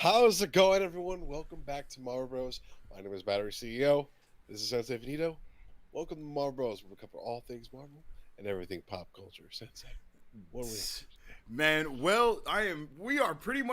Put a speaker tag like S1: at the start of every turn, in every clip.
S1: How's it going, everyone? Welcome back to Marvel Bros. My name is Battery CEO. This is Sensei Finito. Welcome to Marvel Bros, where we cover all things Marvel and everything pop culture. Sensei, what are we up to today?
S2: Man, well, we are pretty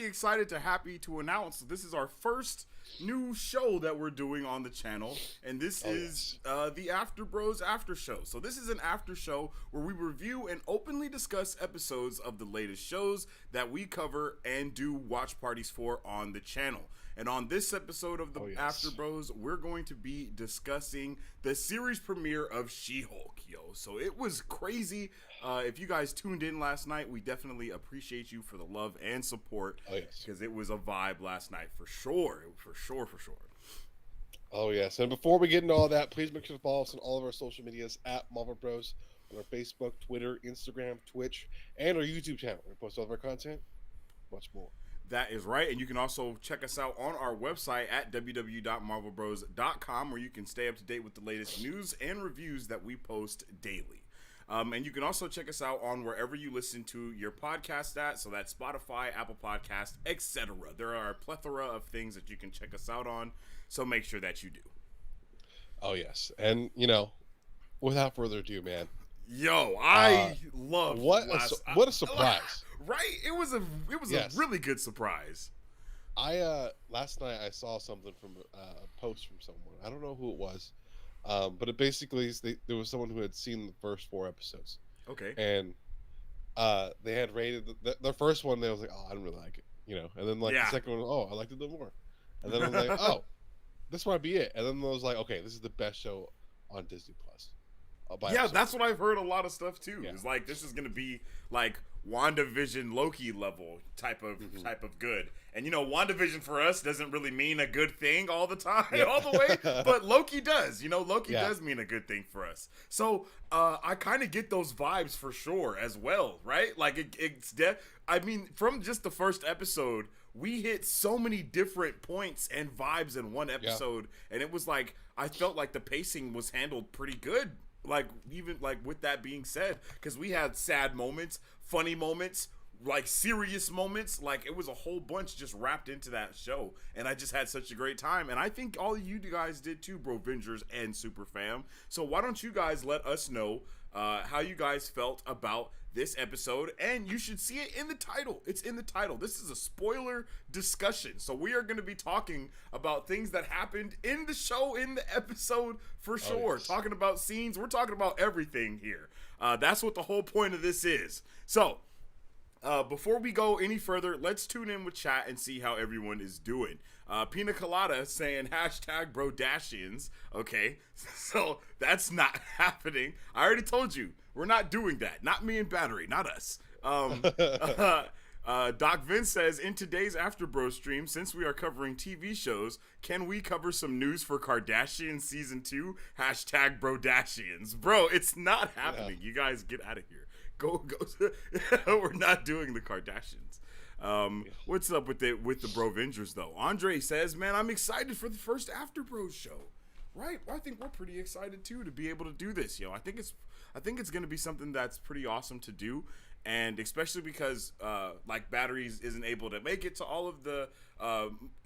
S2: excited happy to announce this is our first new show that we're doing on the channel, and this is the AfterBros After Show. So this is an after show where we review and openly discuss episodes of the latest shows that we cover and do watch parties for on the channel. And on this episode of the AfterBros, we're going to be discussing the series premiere of She-Hulk, yo. So it was crazy. If you guys tuned in last night, we definitely appreciate you for the love and support. Because it was a vibe last night for sure. For sure.
S1: Oh, yes. And before we get into all that, please make sure to follow us on all of our social medias at Marvel Bros, on our Facebook, Twitter, Instagram, Twitch, and our YouTube channel. We post all of our content, much more.
S2: That is right, and you can also check us out on our website at www.marvelbros.com, where you can stay up to date with the latest news and reviews that we post daily. And you can also check us out on wherever you listen to your podcast at, so that's Spotify, Apple Podcast, etc. There are a plethora of things that you can check us out on, so make sure that you do.
S1: Oh, yes. And, without further ado, man.
S2: Yo, I love
S1: what a surprise.
S2: Right? It was a really good surprise.
S1: Last night I saw something from a post from someone. I don't know who it was, but it basically there was someone who had seen the first 4 episodes.
S2: Okay.
S1: And they had rated the first one. They was like, "Oh, I didn't really like it," And then the second one, "Oh, I liked it a little more." And then I was like, "Oh, this might be it." And then I was like, "Okay, this is the best show on Disney Plus."
S2: That's what I've heard a lot of stuff too. Yeah. It's like this is gonna be like WandaVision Loki level type of good. And WandaVision for us doesn't really mean a good thing all the time, all the way, but Loki does. Loki does mean a good thing for us. So I kind of get those vibes for sure as well, right? Like I mean, from just the first episode, we hit so many different points and vibes in one episode, and it was like I felt like the pacing was handled pretty good. Like, even like with that being said, because we had sad moments, funny moments, like serious moments, like it was a whole bunch just wrapped into that show, and I just had such a great time, and I think all of you guys did too, Brovengers and Super Fam. So why don't you guys let us know how you guys felt about this episode, and you should see it in the title. It's in the title. This is a spoiler discussion, so we are going to be talking about things that happened in the show, in the episode, for sure. Yes. Talking about scenes. We're talking about everything here. That's what the whole point of this is. So before we go any further, let's tune in with chat and see how everyone is doing. Pina Colada saying #Brodashians. Okay, so that's not happening. I already told you, we're not doing that. Not me and Battery, not us. Doc Vince says, in today's AfterBros stream, since we are covering TV shows, can we cover some news for Kardashian Season 2? #Brodashians. Bro, it's not happening. You guys get out of here. Go. We're not doing the Kardashians. What's up with the Brovengers, though? Andre says, man, I'm excited for the first AfterBros show. Right? I think we're pretty excited, too, to be able to do this, I think it's going to be something that's pretty awesome to do. And especially because, like, Batteries isn't able to make it to all of the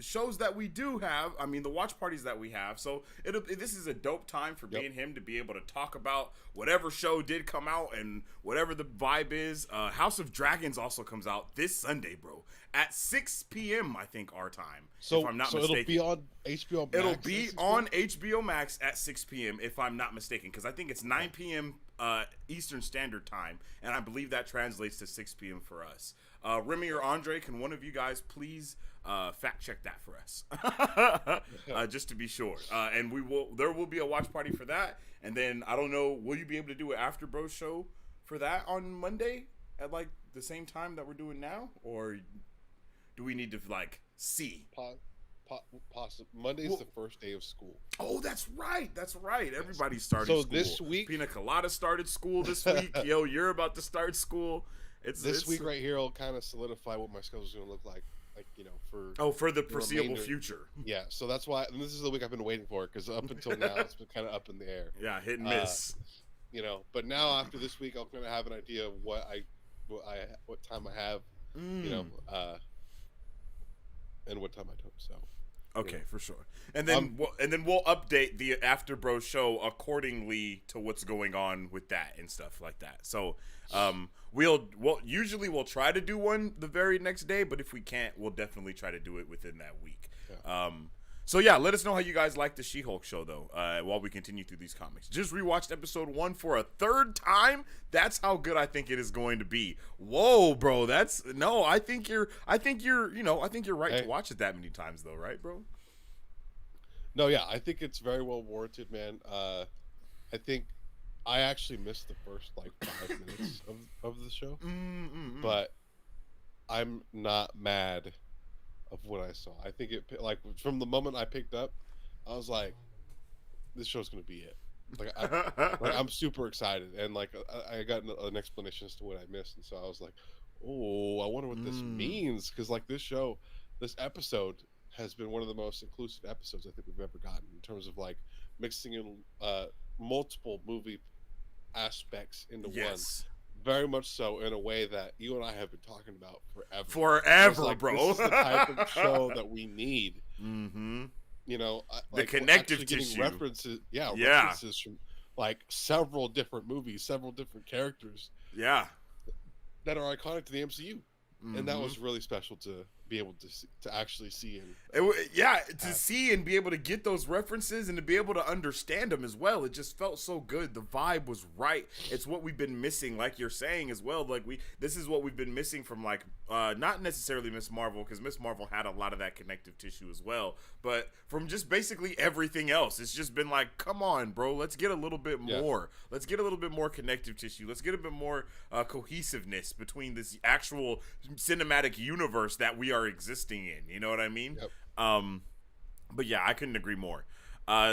S2: shows that we do have. I mean, the watch parties that we have. So this is a dope time for me and him to be able to talk about whatever show did come out and whatever the vibe is. House of Dragons also comes out this Sunday, bro, at 6 p.m. I think our time.
S1: So,
S2: if I'm not mistaken.
S1: It'll be on HBO Max.
S2: It'll be on HBO Max at 6 p.m. if I'm not mistaken, because I think it's 9 p.m. Eastern Standard Time, and I believe that translates to 6 p.m. for us. Remy or Andre, can one of you guys please fact check that for us, just to be sure? And there will be a watch party for that, and then I don't know, will you be able to do an AfterBros show for that on Monday at like the same time that we're doing now, or do we need to like see?
S1: Monday's the first day of school.
S2: Oh, that's right. Everybody's starting school. So
S1: this week,
S2: Pina Colada started school this week. Yo, you're about to start school.
S1: This week right here will kind of solidify what my schedule's going to look like for
S2: the foreseeable future.
S1: Yeah, so that's why, and this is the week I've been waiting for, because up until now it's been kind of up in the air.
S2: Yeah, hit and miss.
S1: But now after this week, I'll kind of have an idea of what time I have. and what time I don't. So.
S2: Okay, for sure. And then we'll update the AfterBros show accordingly to what's going on with that and stuff like that. So, we'll try to do one the very next day, but if we can't, we'll definitely try to do it within that week. Yeah. So yeah, let us know how you guys like the She-Hulk show though. While we continue through these comics, just rewatched episode 1 for a third time. That's how good I think it is going to be. Whoa, bro, I think you're right to watch it that many times though, right, bro?
S1: No, yeah, I think it's very well warranted, man. I think I actually missed the first like 5 minutes of the show, but I'm not mad of what I saw. I think it, like, from the moment I picked up, I was like, this show's gonna be it. Like, I'm super excited, and like I got an explanation as to what I missed, and so I was like, oh, I wonder what this means, because like this episode has been one of the most inclusive episodes I think we've ever gotten in terms of like mixing in multiple movie aspects into one. Very much so, in a way that you and I have been talking about forever, like, bro. This is the type of show that we need.
S2: Mm-hmm.
S1: You know,
S2: the connective tissue.
S1: References from like several different movies, several different characters.
S2: Yeah,
S1: that are iconic to the MCU, and that was really special to be able to actually see
S2: see and be able to get those references and to be able to understand them as well. It just felt so good. The vibe was right. It's what we've been missing, like you're saying as well. Like this is what we've been missing from like not necessarily Miss Marvel, because Miss Marvel had a lot of that connective tissue as well, but from just basically everything else. It's just been like, come on, bro, let's get a little bit more. Let's get a little bit more connective tissue. Let's get a bit more cohesiveness between this actual cinematic universe that we are existing in. You know what I mean? Yep. But yeah, I couldn't agree more.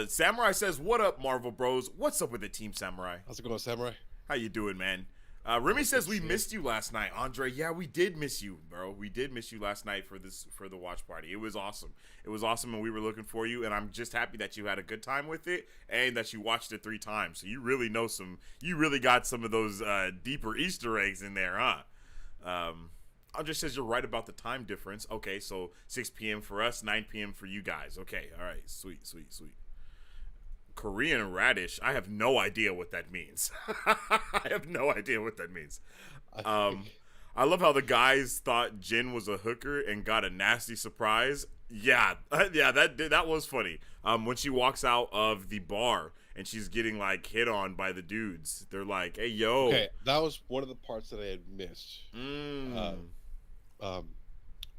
S2: Samurai says, what up, Marvel Bros? What's up with the Team Samurai?
S1: How's it going, Samurai?
S2: How you doing, man? Remy says we missed you last night. Andre, yeah, we did miss you, bro. We did miss you last night for the watch party. It was awesome. It was awesome, and we were looking for you, and I'm just happy that you had a good time with it and that you watched it 3 times. So you really got some of those deeper Easter eggs in there, huh? Andre says you're right about the time difference. Okay, so 6 p.m. for us, 9 p.m. for you guys. Okay, all right, sweet. Korean radish. I have no idea what that means. I have no idea what that means. I love how the guys thought Jin was a hooker and got a nasty surprise. Yeah, that was funny. When she walks out of the bar and she's getting like hit on by the dudes, they're like, "Hey, yo."
S1: Okay, that was one of the parts that I had missed.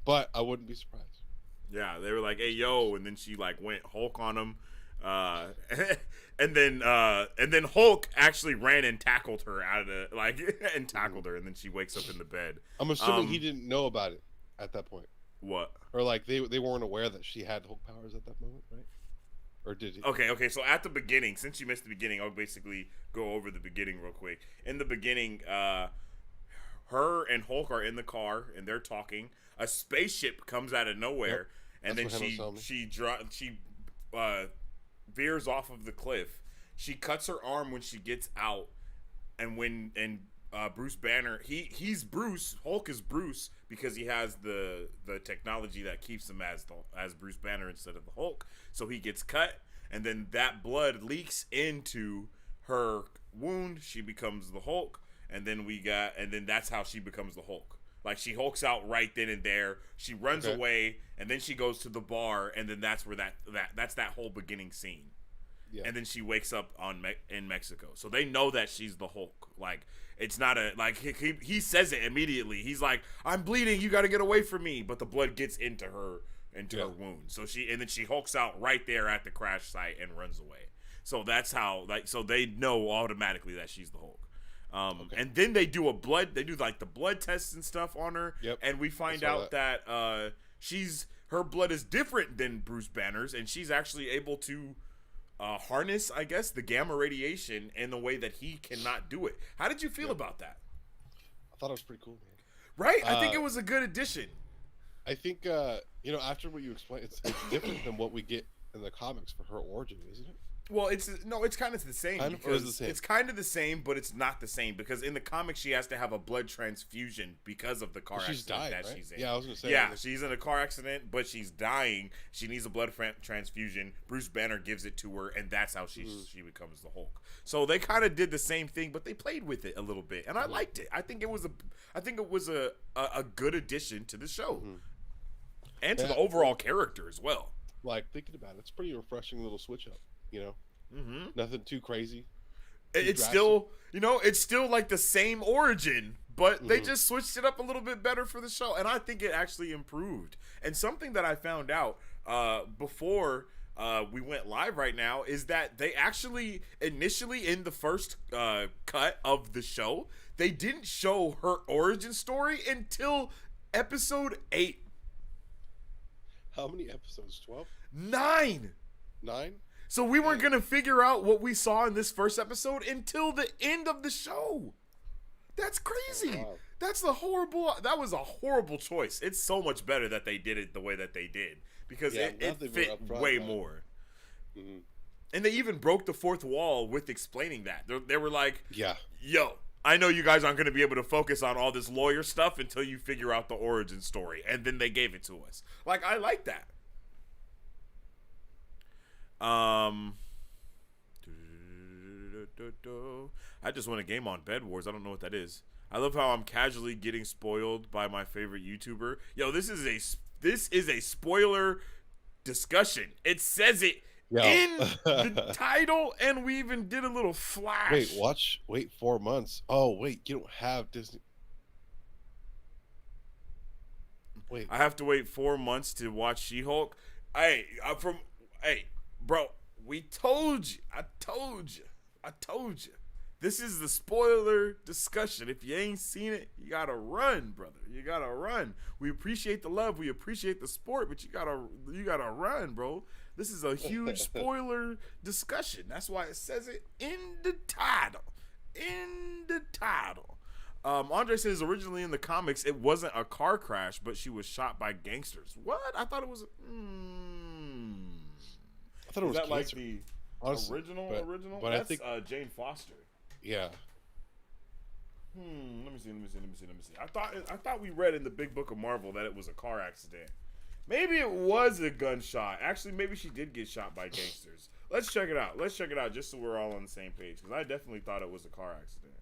S1: But I wouldn't be surprised.
S2: Yeah, they were like, "Hey, yo," and then she like went Hulk on him. And then Hulk actually ran and tackled her out of the her, and then she wakes up in the bed.
S1: I'm assuming he didn't know about it at that point.
S2: What?
S1: Or like they weren't aware that she had Hulk powers at that moment, right? Or did he?
S2: Okay. So at the beginning, since you missed the beginning, I'll basically go over the beginning real quick. In the beginning, her and Hulk are in the car and they're talking. A spaceship comes out of nowhere, and then she veers off of the cliff. She cuts her arm when she gets out, and Bruce Banner, he's Bruce. Hulk is Bruce because he has the technology that keeps him as Bruce Banner instead of the Hulk. So he gets cut, and then that blood leaks into her wound. She becomes the Hulk, and then that's how she becomes the Hulk. Like, she hulks out right then and there. She runs away, and then she goes to the bar, and then that's where that's that whole beginning scene. Yeah. And then she wakes up in Mexico. So they know that she's the Hulk. Like, it's not he says it immediately. He's like, "I'm bleeding. You got to get away from me." But the blood gets into her wound. So she hulks out right there at the crash site and runs away. So that's how so they know automatically that she's the Hulk. And then they do the blood tests and stuff on her, and we find out that her blood is different than Bruce Banner's, and she's actually able to harness, I guess, the gamma radiation in a way that he cannot do it. How did you feel about that?
S1: I thought it was pretty cool, man.
S2: Right? I think it was a good addition.
S1: I think after what you explained, it's different than what we get in the comics for her origin, isn't it?
S2: Well, it's kind of the same.
S1: Kind of is the same.
S2: It's kind of the same, but it's not the same because in the comics she has to have a blood transfusion because of the car accident that
S1: right?
S2: she's in.
S1: Yeah, I was gonna say.
S2: Yeah, she's in a car accident, but she's dying. She needs a blood transfusion. Bruce Banner gives it to her, and that's how she becomes the Hulk. So they kind of did the same thing, but they played with it a little bit, and I liked it. I think it was a good addition to the show and to the overall character as well.
S1: Like thinking about it, it's a pretty refreshing little switch up. Nothing too crazy.
S2: It's still, it's still like the same origin, but they just switched it up a little bit better for the show, and I think it actually improved. And something that I found out before we went live right now is that they actually initially in the first cut of the show, they didn't show her origin story until episode 8.
S1: How many episodes? 12?
S2: 9.
S1: 9?
S2: So we weren't going to figure out what we saw in this first episode until the end of the show. That's crazy. Oh, wow. That was a horrible choice. It's so much better that they did it the way that they did because it fit way more. Mm-hmm. And they even broke the fourth wall with explaining that. They were like, yo, I know you guys aren't going to be able to focus on all this lawyer stuff until you figure out the origin story. And then they gave it to us. Like, I like that. I just won a game on Bed Wars. I don't know what that is. I love how I'm casually getting spoiled by my favorite YouTuber. Yo, this is a spoiler discussion. It says it in the title, and we even did a little flash.
S1: Wait 4 months. Oh, wait, you don't have Disney. Wait.
S2: I have to wait 4 months to watch She-Hulk. Hey, bro, we told you. I told you. This is the spoiler discussion. If you ain't seen it, you gotta run, brother. You gotta run. We appreciate the love. We appreciate the sport, but you gotta run, bro. This is a huge spoiler discussion. That's why it says it in the title. Andre says originally in the comics it wasn't a car crash, but she was shot by gangsters. What? I thought it was.
S1: I thought it was
S2: that
S1: cancer.
S2: Like the
S1: honestly,
S2: original?
S1: But
S2: that's
S1: I think
S2: Jane Foster.
S1: Yeah.
S2: Let me see. I thought we read in the Big Book of Marvel that it was a car accident. Maybe it was a gunshot. Actually, maybe she did get shot by gangsters. Let's check it out. Just so we're all on the same page. Because I definitely thought it was a car accident.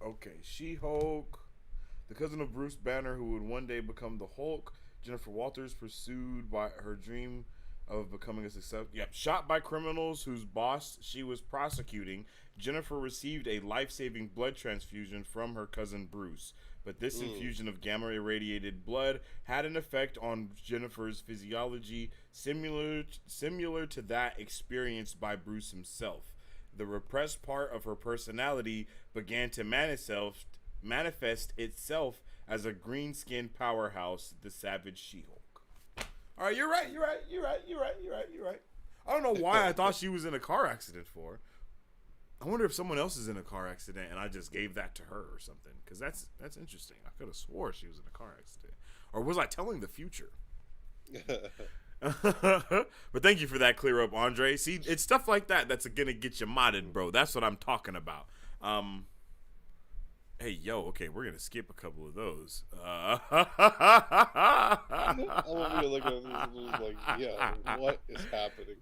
S2: Okay, She-Hulk, the cousin of Bruce Banner who would one day become the Hulk. Jennifer Walters pursued by her dream of becoming a success. Shot by criminals whose boss she was prosecuting. Jennifer received a life-saving blood transfusion from her cousin Bruce. But this infusion of gamma-irradiated blood had an effect on Jennifer's physiology similar to that experienced by Bruce himself. The repressed part of her personality began to manifest itself as a green-skinned powerhouse, the Savage She-Hulk. All right, you're right. I don't know why I thought she was in a car accident for. I wonder if someone else is in a car accident and I just gave that to her or something. Because that's interesting. I could have swore she was in a car accident. Or was I telling the future? But thank you for that clear up, Andre. See, it's stuff like that that's gonna get you modded, bro. That's what I'm talking about. Hey, yo, okay, we're gonna skip a couple of those.
S1: I want you to look at this like, yeah, what is happening?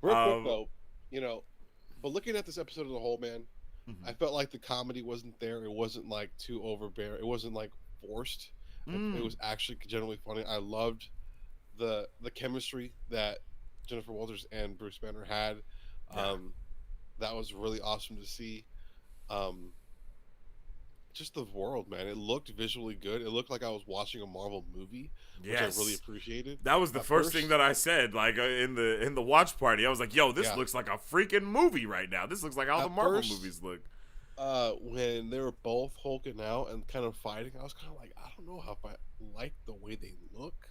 S1: Real quick though, but looking at this episode as a whole, man, I felt like the comedy wasn't there. It wasn't like too overbearing. It wasn't like forced. It was actually generally funny. I loved the chemistry that Jennifer Walters and Bruce Banner had. That was really awesome to see. Just the world, man. It looked visually good. It looked like I was watching a Marvel movie, which I really appreciated.
S2: That was the first thing that I said, like in the watch party. I was like, "Yo, this looks like a freaking movie right now. This looks like how the Marvel movies look."
S1: When they were both hulking out and kind of fighting, I was kind of like, I don't know how I like the way they look.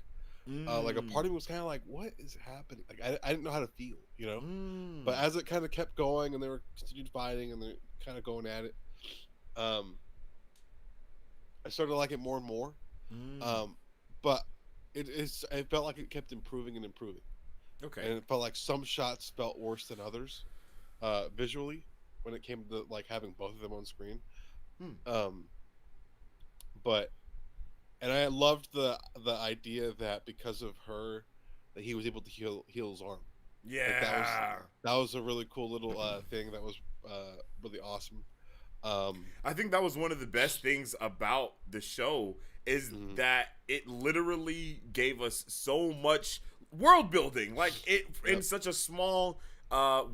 S1: Like a part of me was kind of like, what is happening? Like I didn't know how to feel, you know. But as it kind of kept going and they were continued fighting and they're kind of going at it, I started to like it more and more. But it felt like it kept improving and improving.
S2: Okay.
S1: And it felt like some shots felt worse than others, visually, when it came to like having both of them on screen. But I loved the idea that because of her, that he was able to heal his arm.
S2: Yeah,
S1: like that was a really cool little thing that was really awesome.
S2: I think that was one of the best things about the show is that it literally gave us so much world building, like it in such a small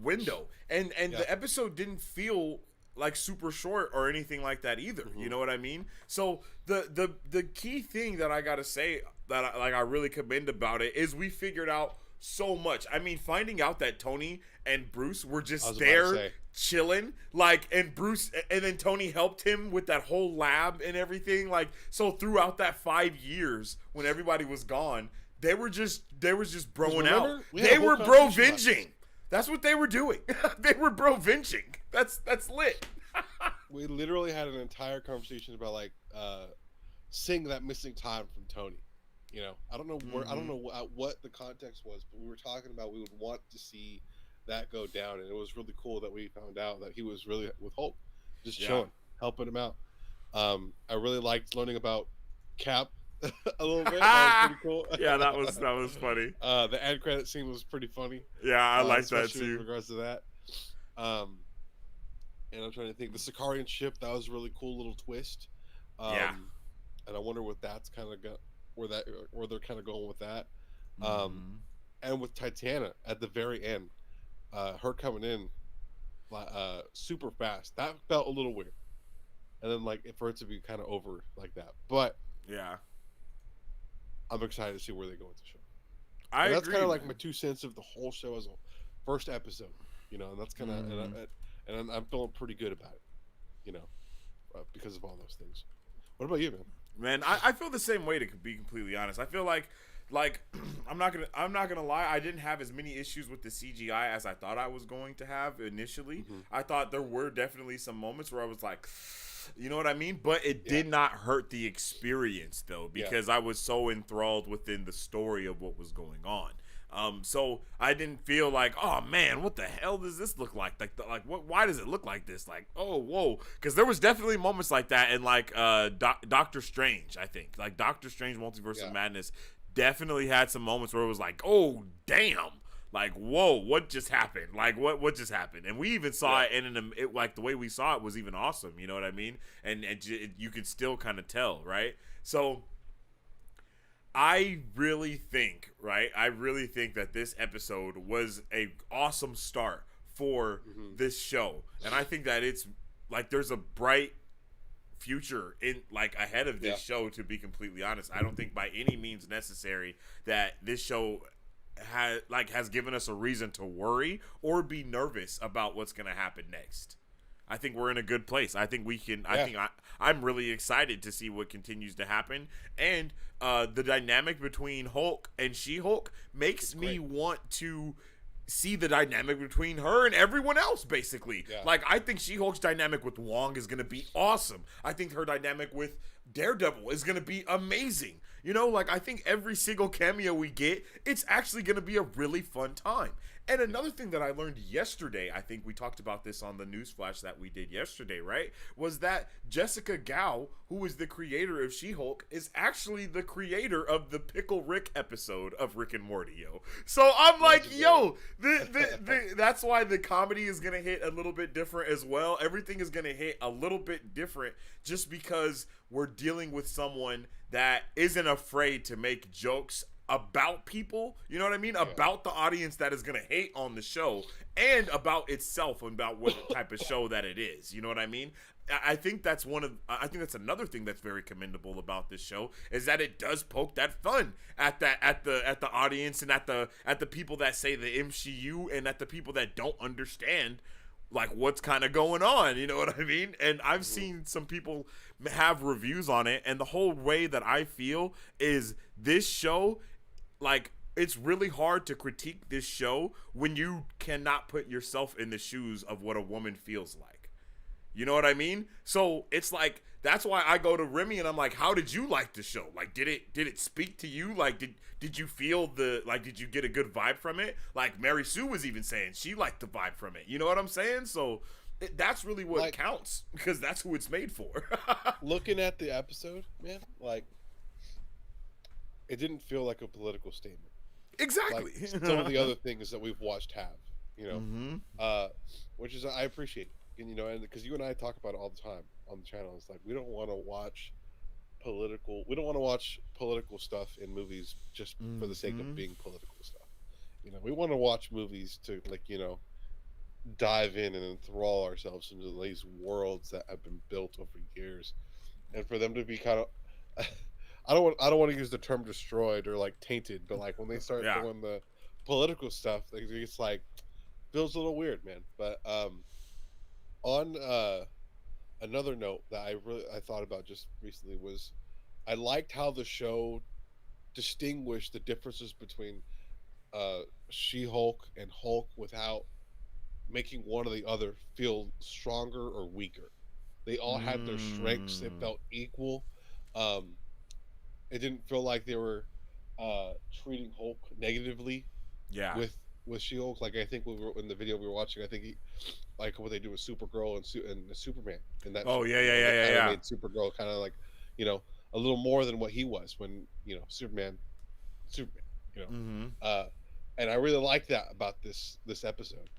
S2: window, and the episode didn't feel like super short or anything like that either. You know what I mean? So the key thing that I gotta say that I really commend about it is we figured out so much. I mean, finding out that Tony and Bruce were just there chilling, like, and Bruce and then Tony helped him with that whole lab and everything. Like, so throughout that 5 years when everybody was gone, they were just broing out. They were bro-vinging. That's what they were doing. They were bro-vinging. That's lit.
S1: We literally had an entire conversation about like seeing that missing time from Tony. You know, I don't know where, I don't know what the context was, but we were talking about we would want to see that go down, and it was really cool that we found out that he was really with Hulk, just chilling, helping him out. I really liked learning about Cap a little bit. That was pretty cool.
S2: Yeah, that was funny.
S1: The end credit scene was pretty funny.
S2: Yeah, I liked that too.
S1: In regards to that. And I'm trying to think, the Sicarian ship, that was a really cool little twist. And I wonder what that's kind of got, where they're kind of going with that. And with Titana at the very end, her coming in super fast, that felt a little weird. And then like for it to be kind of over like that, but I'm excited to see where they go with the show. That's kind of like my 2 cents of the whole show as a first episode, you know, and that's kind of and I'm feeling pretty good about it, you know, because of all those things. What about you, man?
S2: Man, I feel the same way, to be completely honest. I feel like I'm not gonna lie, I didn't have as many issues with the CGI as I thought I was going to have initially. I thought there were definitely some moments where I was like, you know what I mean? But it did not hurt the experience though, because I was so enthralled within the story of what was going on. So I didn't feel like, oh man, what the hell does this look like? Why does it look like this? Like, oh, whoa. Because there was definitely moments like that in like Doctor Strange, I think. Like Doctor Strange Multiverse of Madness definitely had some moments where it was like, oh, damn. Like, whoa, what just happened? Like, what just happened? And we even saw it, and like the way we saw it was even awesome. You know what I mean? And you could still kind of tell, right? So I really think that this episode was a awesome start for this show. And I think that it's like there's a bright future in like ahead of this show, to be completely honest. I don't think by any means necessary that this show has given us a reason to worry or be nervous about what's going to happen next. I think we're in a good place. I think we can. I'm really excited to see what continues to happen, and the dynamic between Hulk and She-Hulk makes me want to see the dynamic between her and everyone else. Basically, like I think She-Hulk's dynamic with Wong is going to be awesome. I think her dynamic with Daredevil is going to be amazing. You know, like I think every single cameo we get, it's actually going to be a really fun time. And another thing that I learned yesterday, I think we talked about this on the newsflash that we did yesterday, right? Was that Jessica Gao, who is the creator of She-Hulk, is actually the creator of the Pickle Rick episode of Rick and Morty, yo. So I'm like, yo, that's why the comedy is going to hit a little bit different as well. Everything is going to hit a little bit different just because we're dealing with someone that isn't afraid to make jokes about people, you know what I mean? About the audience that is going to hate on the show, and about itself, and about what type of show that it is. You know what I mean? I think that's another thing that's very commendable about this show, is that it does poke that fun at the audience, and at the people that say the MCU, and at the people that don't understand like what's kind of going on, you know what I mean? And I've seen some people have reviews on it, and the whole way that I feel is this show like it's really hard to critique this show when you cannot put yourself in the shoes of what a woman feels like. You know what I mean? So it's like that's why I go to Remy and I'm like, how did you like the show? Like, did it speak to you? Like, did you feel did you get a good vibe from it? Like Mary Sue was even saying she liked the vibe from it. You know what I'm saying? So that's really what counts because that's who it's made for.
S1: Looking at the episode, man, like it didn't feel like a political statement.
S2: Exactly.
S1: Like some of the other things that we've watched have, you know, which is I appreciate. And, you know, and because you and I talk about it all the time on the channel, it's like we don't want to watch political stuff in movies just for the sake of being political stuff. You know, we want to watch movies to, like, you know, dive in and enthrall ourselves into these worlds that have been built over years, and for them to be kind of I don't want to use the term destroyed or like tainted, but like when they start doing the political stuff, it's like feels a little weird, man. But on another note that I thought about just recently was I liked how the show distinguished the differences between She-Hulk and Hulk without making one or the other feel stronger or weaker. They all had their strengths. It felt equal. It didn't feel like they were treating Hulk negatively.
S2: Yeah.
S1: With She-Hulk, like I think in the video we were watching, I think like what they do with Supergirl and Superman. And that made Supergirl kind of like, you know, a little more than what he was when, you know, Superman, you know. And I really like that about this episode.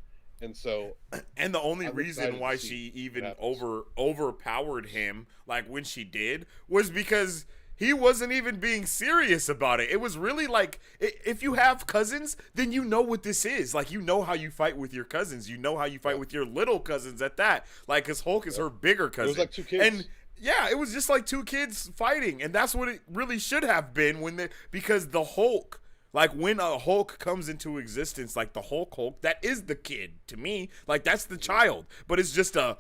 S1: And so,
S2: and the only reason why she even overpowered him, like when she did, was because he wasn't even being serious about it. It was really like, if you have cousins, then you know what this is. Like, you know how you fight with your cousins. You know how you fight with your little cousins at that. Like, because Hulk is her bigger cousin.
S1: It was like two kids.
S2: And yeah, it was just like two kids fighting. And that's what it really should have been because the Hulk, like when a Hulk comes into existence, like the Hulk, that is the kid to me. Like, that's the child. But it's just a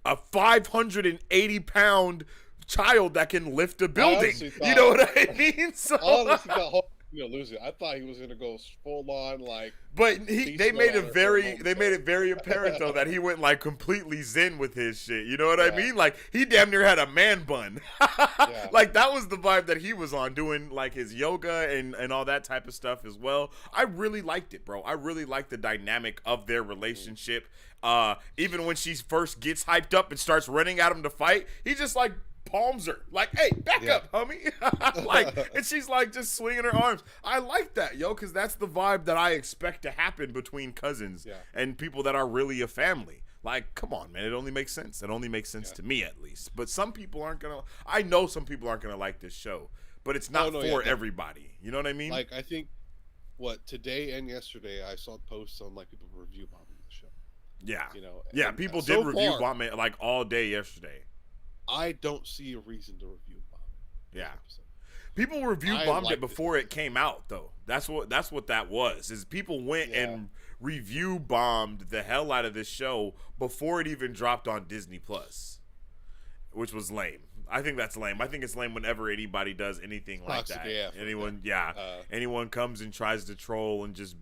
S2: 580-pound child that can lift a building. You know what I mean? So
S1: I honestly thought Hulk was gonna lose it. I thought he was gonna go full on like.
S2: But they made it very apparent though that he went like completely zen with his shit. You know what I mean? Like he damn near had a man bun. Like that was the vibe that he was on, doing like his yoga and all that type of stuff as well. I really liked it, bro. I really liked the dynamic of their relationship. Even when she first gets hyped up and starts running at him to fight, he just like palms her like, hey, back up, homie. Like, and she's like just swinging her arms. I like that, yo, because that's the vibe that I expect to happen between cousins and people that are really a family. Like, come on, man, it only makes sense. It only makes sense to me, at least. But some people aren't gonna. I know some people aren't gonna like this show, but it's not for everybody. You know what I mean?
S1: Like, I think today and yesterday I saw posts on like people review bombing the show.
S2: Yeah,
S1: you know.
S2: Yeah, people did review bombing like all day yesterday.
S1: I don't see a reason to review bomb.
S2: Yeah, people review bombed it before it came out, though. That's what that was. Is people went and review bombed the hell out of this show before it even dropped on Disney Plus, which was lame. I think that's lame. I think it's lame whenever anybody does anything like that. Anyone comes and tries to troll and just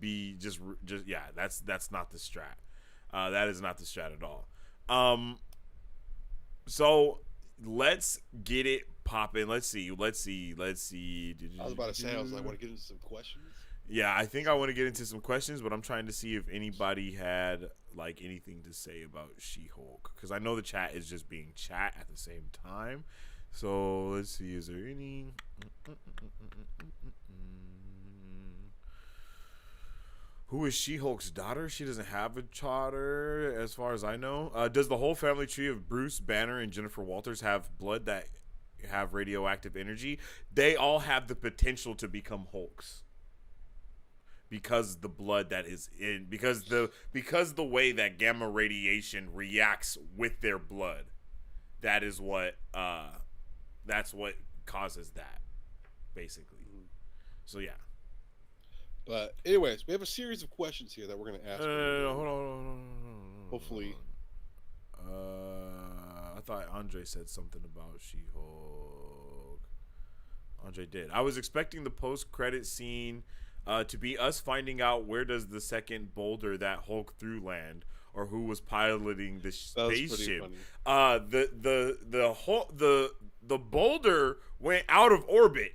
S2: that's not the strat. That is not the strat at all. So let's get it popping. Let's see. I was
S1: about to say, I want to get into some questions.
S2: Yeah, I think I want to get into some questions, but I'm trying to see if anybody had like anything to say about She-Hulk, because I know the chat is just being chat at the same time. So let's see. Is there any? Who is She-Hulk's daughter? She doesn't have a daughter, as far as I know. Does the whole family tree of Bruce Banner and Jennifer Walters have blood that have radioactive energy? They all have the potential to become Hulks because the blood that is in, because the way that gamma radiation reacts with their blood. That is what that's what causes that, basically. So yeah.
S1: But anyways, we have a series of questions here that we're going to ask.
S2: Hold on.
S1: Hopefully.
S2: I thought Andre said something about She-Hulk. Andre did. I was expecting the post-credit scene to be us finding out where does the second boulder that Hulk threw land, or who was piloting the spaceship. The boulder went out of orbit.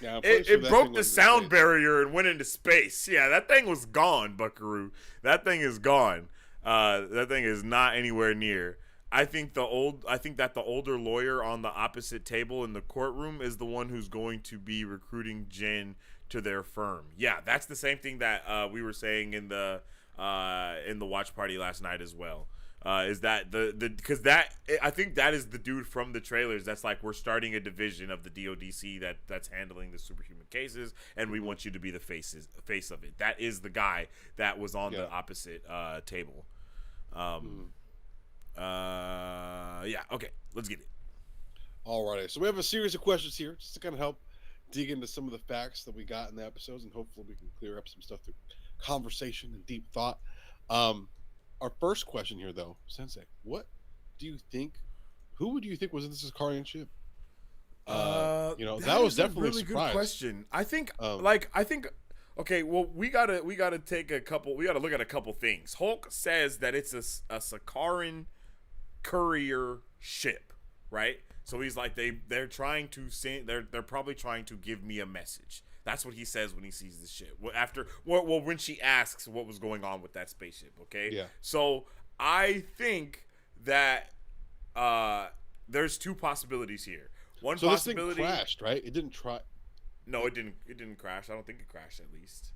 S1: Yeah,
S2: it broke the sound barrier and went into space. Yeah, that thing was gone, Buckaroo. That thing is gone. That thing is not anywhere near. I think that the older lawyer on the opposite table in the courtroom is the one who's going to be recruiting Jen to their firm. Yeah, that's the same thing that we were saying in the watch party last night as well. Is that because I think that is the dude from the trailers that's like, we're starting a division of the DODC that's handling the superhuman cases, and we want you to be the face of it. That is the guy that was on the opposite table. Yeah, okay, let's get it.
S1: Alrighty, so we have a series of questions here just to kind of help dig into some of the facts that we got in the episodes, and hopefully we can clear up some stuff through conversation and deep thought. Our first question here, though, Sensei, who would you think was in this Sicarian ship? That was definitely a really good
S2: question. I think, okay, well, we gotta look at a couple things. Hulk says that it's a Sicarian courier ship, right? So he's like, they're trying to send, they're probably trying to give me a message. That's what he says when he sees the ship. When she asks what was going on with that spaceship, okay?
S1: Yeah.
S2: So I think that there's two possibilities here. One possibility.
S1: This thing crashed, right? It didn't try.
S2: No, it didn't. It didn't crash. I don't think it crashed. At least.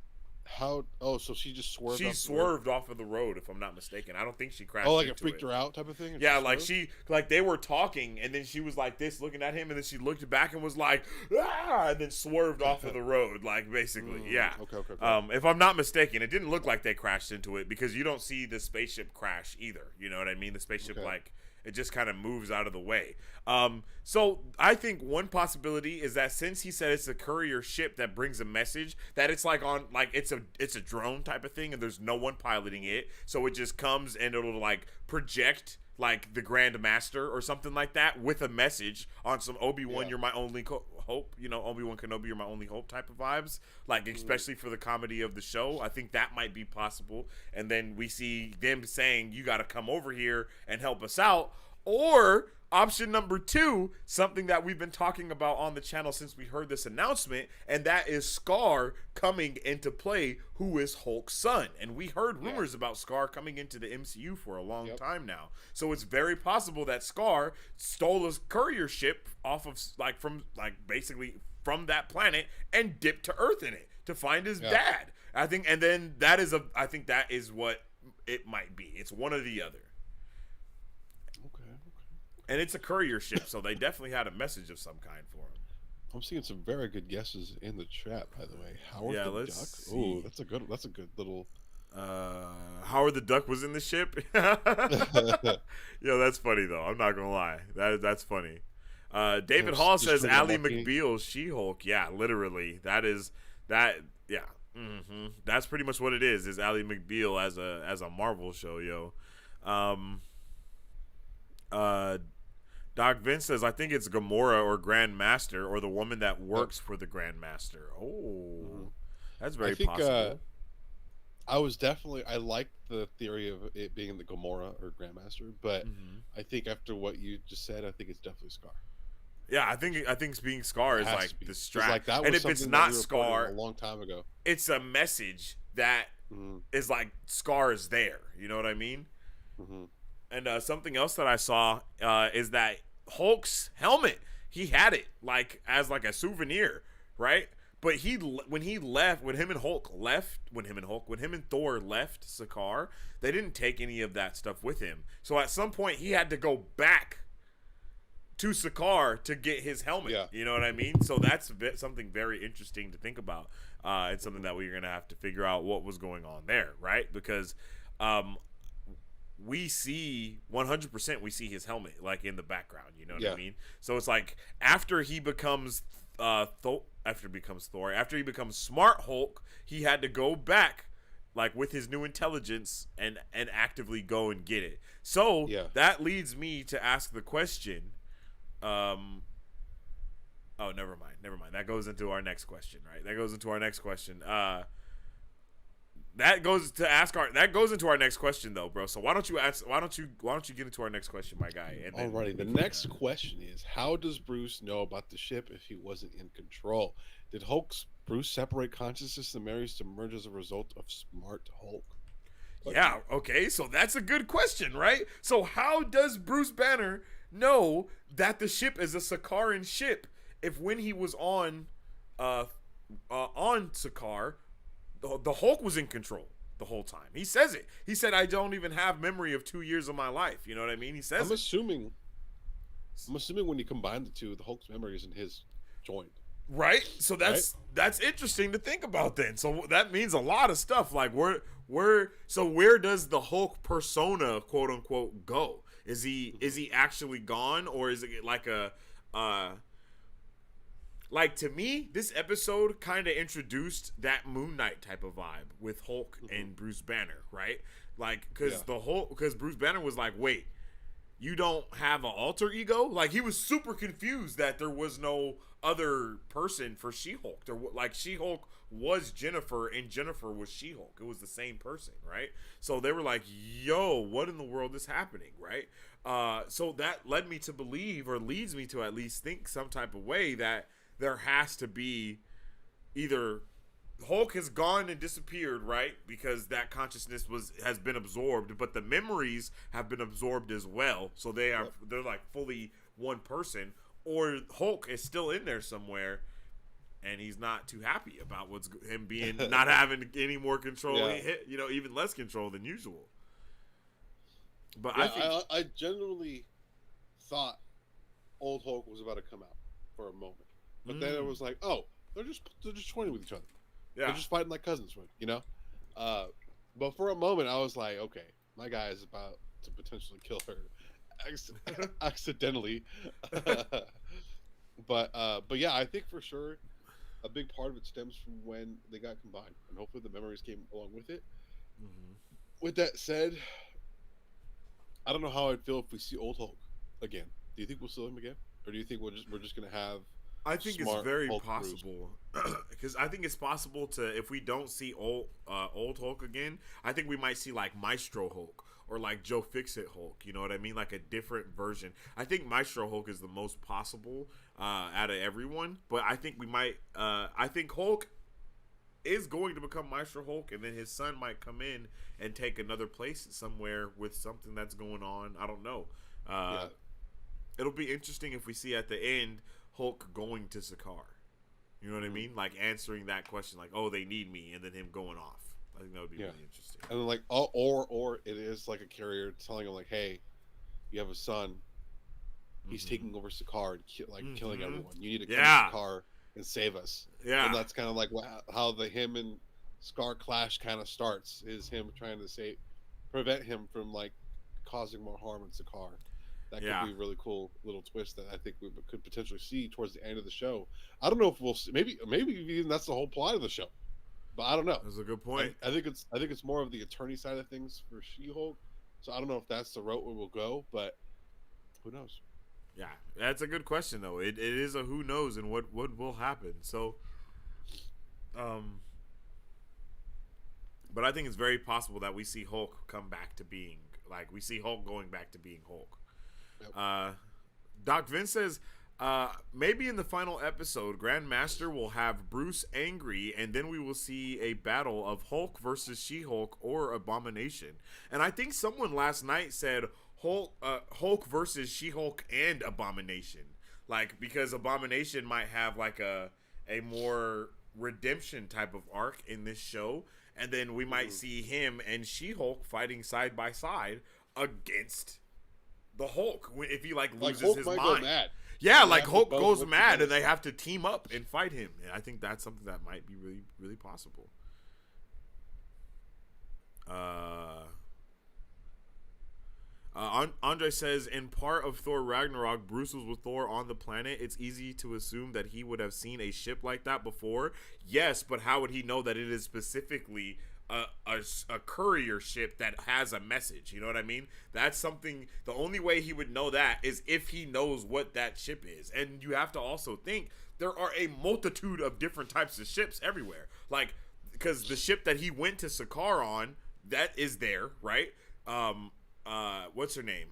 S1: How? Oh, so she just swerved.
S2: She swerved off of the road, if I'm not mistaken. I don't think she crashed.
S1: Oh, like it freaked her out, type of thing.
S2: Yeah, like they were talking, and then she was like this, looking at him, and then she looked back and was like, ah, and then swerved off of the road, like basically. Yeah.
S1: Okay.
S2: If I'm not mistaken, it didn't look like they crashed into it, because you don't see the spaceship crash either. You know what I mean? The spaceship it just kind of moves out of the way. So I think one possibility is that since he said it's a courier ship that brings a message, that it's like it's a drone type of thing, and there's no one piloting it, so it just comes and it'll like project like the Grand Master or something like that with a message on some Obi-Wan, you're my only hope, Obi-Wan Kenobi, you're my only hope type of vibes, like especially for the comedy of the show. I think that might be possible, and then we see them saying, you got to come over here and help us out. Or option number two, something that we've been talking about on the channel since we heard this announcement, and that is Scar coming into play, who is Hulk's son. And we heard rumors about Scar coming into the MCU for a long time now. So it's very possible that Scar stole a courier ship off of basically from that planet and dipped to Earth in it to find his dad. I think that is what it might be. It's one or the other. And it's a courier ship, so they definitely had a message of some kind for him.
S1: I'm seeing some very good guesses in the chat, by the way. Howard the Duck.
S2: See.
S1: Oh, that's a good little.
S2: Howard the Duck was in the ship. Yo, that's funny though. I'm not gonna lie. That's funny. David Hall says Ally McBeal, She-Hulk. Yeah, literally. Yeah. Mm-hmm. That's pretty much what it is. Is Ally McBeal as a Marvel show, yo. Doc Vince says, I think it's Gamora or Grand Master, or the woman that works for the Grand Master. Oh, that's very possible.
S1: I liked the theory of it being the Gamora or Grand Master, but I think after what you just said, I think it's definitely Scar.
S2: Yeah, I think being Scar is like the strap.
S1: Like that was
S2: and if it's not Scar,
S1: a long time ago,
S2: it's a message that is like Scar is there. You know what I mean? Mm-hmm. And something else that I saw is that Hulk's helmet, he had it like as like a souvenir, right? But when him and Thor left Sakaar, they didn't take any of that stuff with him. So at some point he had to go back to Sakaar to get his helmet. Yeah. You know what I mean? So that's something very interesting to think about. It's something that we're gonna have to figure out what was going on there, right? Because we see 100% we see his helmet like in the background, you know what I mean? So it's like after he becomes Thor, after he becomes Smart Hulk, he had to go back like with his new intelligence and actively go and get it. So that leads me to ask the question, Oh, never mind. That goes into our next question, right? That goes into our next question. That goes into our next question, though, bro. So why don't you get into our next question, my guy? And then
S1: Alrighty, the next question is: how does Bruce know about the ship if he wasn't in control? Did Hulk's Bruce separate consciousness and memories to merge as a result of Smart Hulk?
S2: Yeah. Okay. So that's a good question, right? So how does Bruce Banner know that the ship is a Sakaran ship if when he was on Sakaar, the Hulk was in control the whole time? He says it. He said, "I don't even have memory of 2 years of my life." You know what I mean? He says.
S1: I'm assuming when you combine the two, the Hulk's memories and his joined.
S2: Right. So that's interesting to think about. Then, so that means a lot of stuff. Like where does the Hulk persona, quote unquote, go? Is he actually gone, or is it like a like, to me, this episode kind of introduced that Moon Knight type of vibe with Hulk and Bruce Banner, right? Like, because Bruce Banner was like, wait, you don't have an alter ego? Like, he was super confused that there was no other person for She-Hulk. Like, She-Hulk was Jennifer, and Jennifer was She-Hulk. It was the same person, right? So they were like, yo, what in the world is happening, right? So that led me to believe, or leads me to at least think some type of way, that there has to be either Hulk has gone and disappeared, right? Because that consciousness has been absorbed, but the memories have been absorbed as well. So they're like fully one person, or Hulk is still in there somewhere, and he's not too happy about him being not having any more control, even less control than usual. But
S1: I genuinely thought old Hulk was about to come out for a moment. But then it was like, oh, they're just toying with each other. Yeah. They're just fighting like cousins would, you know? But for a moment, I was like, okay, my guy is about to potentially kill her accidentally. But yeah, I think for sure a big part of it stems from when they got combined. And hopefully the memories came along with it. Mm-hmm. With that said, I don't know how I'd feel if we see old Hulk again. Do you think we'll see him again? Or do you think we're just going to have...
S2: I think it's very possible, because I think it's possible to, if we don't see old Hulk again, I think we might see like Maestro Hulk or like Joe Fixit Hulk. You know what I mean? Like a different version. I think Maestro Hulk is the most possible out of everyone, but I think we might. I think Hulk is going to become Maestro Hulk, and then his son might come in and take another place somewhere with something that's going on. I don't know. It'll be interesting if we see at the end Hulk going to Sakaar. You know what I mean? Like answering that question, like, oh, they need me, and then him going off. I think that would be really interesting.
S1: And then like, or it is like a carrier telling him like, hey, you have a son. He's taking over Sakaar and killing everyone. You need to come to Sakaar and save us. Yeah. And that's kind of like how the him and Scar clash kind of starts, is him trying to prevent him from like causing more harm in Sakaar. That could be a really cool little twist that I think we could potentially see towards the end of the show. I don't know if we'll see, maybe even that's the whole plot of the show, but I don't know.
S2: That's a good point.
S1: I think it's more of the attorney side of things for She-Hulk. So I don't know if that's the route we will go, but who knows?
S2: Yeah, that's a good question though. It is a who knows and what will happen. So, but I think it's very possible that we see Hulk come back to being, like, we see Hulk going back to being Hulk. Yep. Doc Vince says, maybe in the final episode, Grandmaster will have Bruce angry, and then we will see a battle of Hulk versus She-Hulk or Abomination. And I think someone last night said Hulk versus She-Hulk and Abomination, like, because Abomination might have like a more redemption type of arc in this show, and then we might see him and She-Hulk fighting side by side against the Hulk if he like loses
S1: Hulk
S2: his
S1: might
S2: mind.
S1: Go mad.
S2: Yeah, like Hulk goes mad and they have to team up and fight him. And I think that's something that might be really, really possible. Andre says, in part of Thor Ragnarok, Bruce was with Thor on the planet. It's easy to assume that he would have seen a ship like that before. Yes, but how would he know that it is specifically a courier ship that has a message. You know what I mean? That's something. The only way he would know that is if he knows what that ship is. And you have to also think there are a multitude of different types of ships everywhere. Like, because the ship that he went to Sakaar on, that is there, right? What's her name?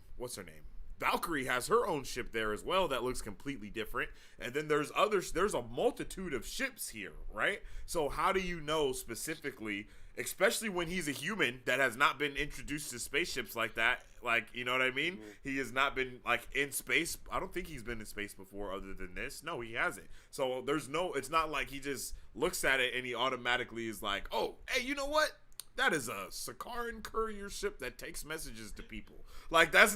S2: Valkyrie has her own ship there as well that looks completely different. And then there's a multitude of ships here, right? So how do you know specifically, especially when he's a human that has not been introduced to spaceships like that? Like, you know what I mean? Mm-hmm. He has not been, like, in space. I don't think he's been in space before other than this. No, he hasn't. So it's not like he just looks at it and he automatically is like, oh, hey, you know what? That is a Sakaran courier ship that takes messages to people. Like, that's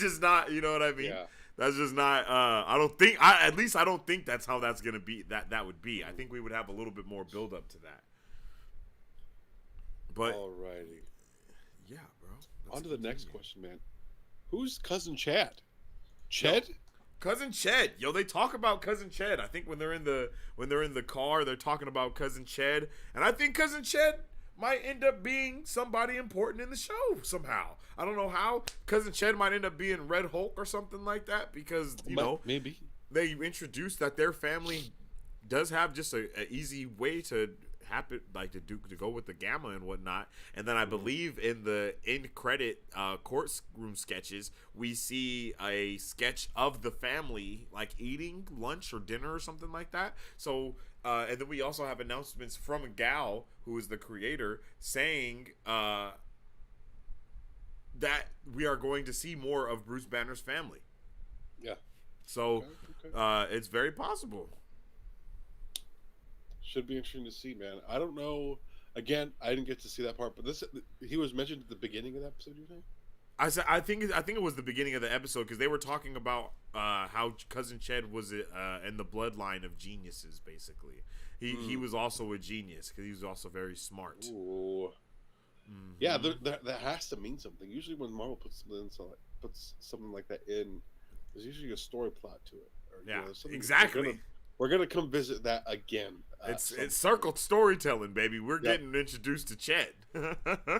S2: just not, you know what I mean? Yeah. That's just not, I don't think that's how that's going to be, that would be. I think we would have a little bit more build up to that. But.
S1: Alrighty.
S2: Yeah, bro.
S1: On to the next question, man. Who's Cousin Chad? Ched?
S2: Cousin Ched. Yo, they talk about Cousin Ched. I think when they're in the car, they're talking about Cousin Ched. And I think Cousin Ched might end up being somebody important in the show somehow. I don't know how. Cousin Ched might end up being Red Hulk or something like that because, you know,
S1: maybe
S2: they introduced that their family does have just a easy way to happen, like to go with the gamma and whatnot. And then I believe in the end credit courtroom sketches, we see a sketch of the family like eating lunch or dinner or something like that. So and then we also have announcements from Gal, who is the creator, saying that we are going to see more of Bruce Banner's family.
S1: Yeah.
S2: So okay. It's very possible.
S1: Should be interesting to see, man. I don't know. Again, I didn't get to see that part, but he was mentioned at the beginning of the episode. You think?
S2: I think it was the beginning of the episode because they were talking about how Cousin Ched was in the bloodline of geniuses. Basically, he was also a genius because he was also very smart.
S1: Ooh. Mm-hmm. Yeah, that has to mean something. Usually, when Marvel puts something like that in, there's usually a story plot to it. Or,
S2: yeah,
S1: you know,
S2: exactly.
S1: We're gonna come visit that again.
S2: It's circled storytelling, baby. We're getting introduced to Ched.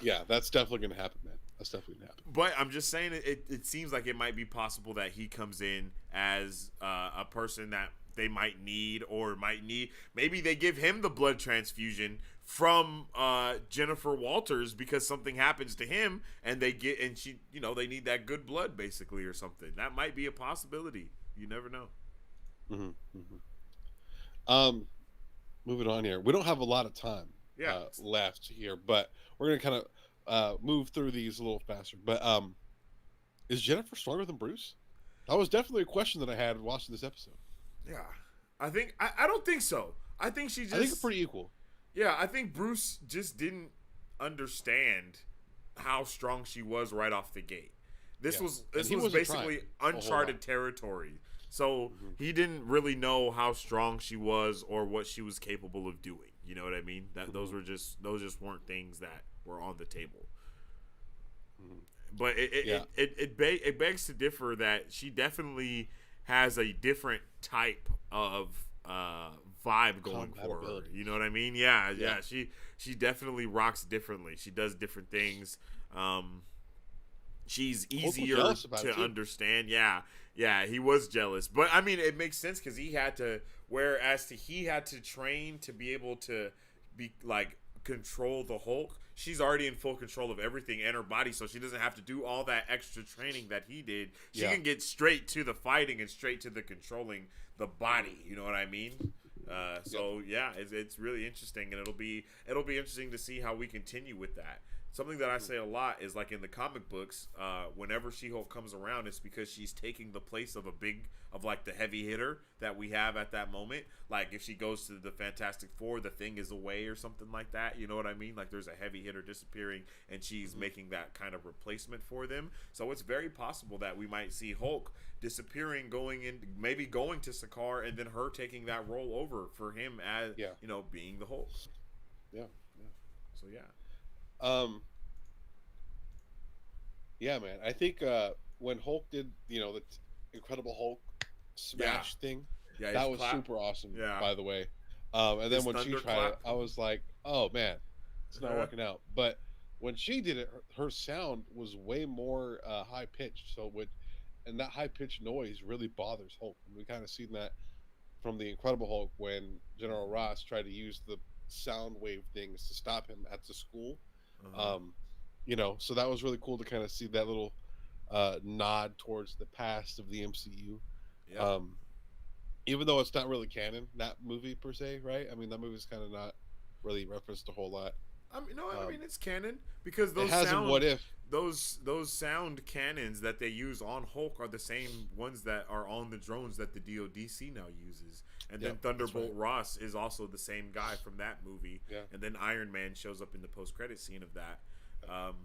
S1: Yeah, that's definitely gonna happen, man. That's definitely gonna happen.
S2: But I'm just saying, it seems like it might be possible that he comes in as a person that they might need. Maybe they give him the blood transfusion from Jennifer Walters because something happens to him, and they need that good blood basically or something. That might be a possibility. You never know.
S1: Mm-hmm. Moving on here. We don't have a lot of time left here, but we're gonna kind of move through these a little faster. But is Jennifer stronger than Bruce? That was definitely a question that I had watching this episode.
S2: Yeah, I think I don't think so. I think she just.
S1: I think it's pretty equal.
S2: Yeah, I think Bruce just didn't understand how strong she was right off the gate. This was basically uncharted territory. So he didn't really know how strong she was or what she was capable of doing. You know what I mean? That those just weren't things that were on the table. But it begs to differ that she definitely has a different type of vibe going for her. You know what I mean? Yeah. She definitely rocks differently. She does different things. She's easier to understand. Yeah, he was jealous. But, I mean, it makes sense because he had to train to be able to be, like, control the Hulk. She's already in full control of everything and her body, so she doesn't have to do all that extra training that he did. She can get straight to the fighting and straight to the controlling the body. You know what I mean? It's really interesting, and it'll be interesting to see how we continue with that. Something that I say a lot is, like, in the comic books, whenever She-Hulk comes around, it's because she's taking the place of the heavy hitter that we have at that moment. Like, if she goes to the Fantastic Four, the Thing is away or something like that. You know what I mean? Like, there's a heavy hitter disappearing, and she's making that kind of replacement for them. So it's very possible that we might see Hulk disappearing, going to Sakaar, and then her taking that role over for him as, being the Hulk.
S1: Yeah.
S2: So, yeah.
S1: Yeah, man. I think when Hulk did, the Incredible Hulk smash thing, that was super awesome. Yeah. By the way, and then when she tried it, I was like, oh man, it's not working out. But when she did it, her sound was way more high pitched. And that high pitched noise really bothers Hulk. And we kind of seen that from the Incredible Hulk when General Ross tried to use the sound wave things to stop him at the school. So that was really cool to kind of see that little nod towards the past of the MCU. Yep. Even though it's not really canon, that movie per se, right? I mean, that movie's kind of not really referenced a whole lot.
S2: I mean, it's canon because those sound cannons that they use on Hulk are the same ones that are on the drones that the DoDC now uses. And then Thunderbolt Ross is also the same guy from that movie. Yeah. And then Iron Man shows up in the post-credit scene of that.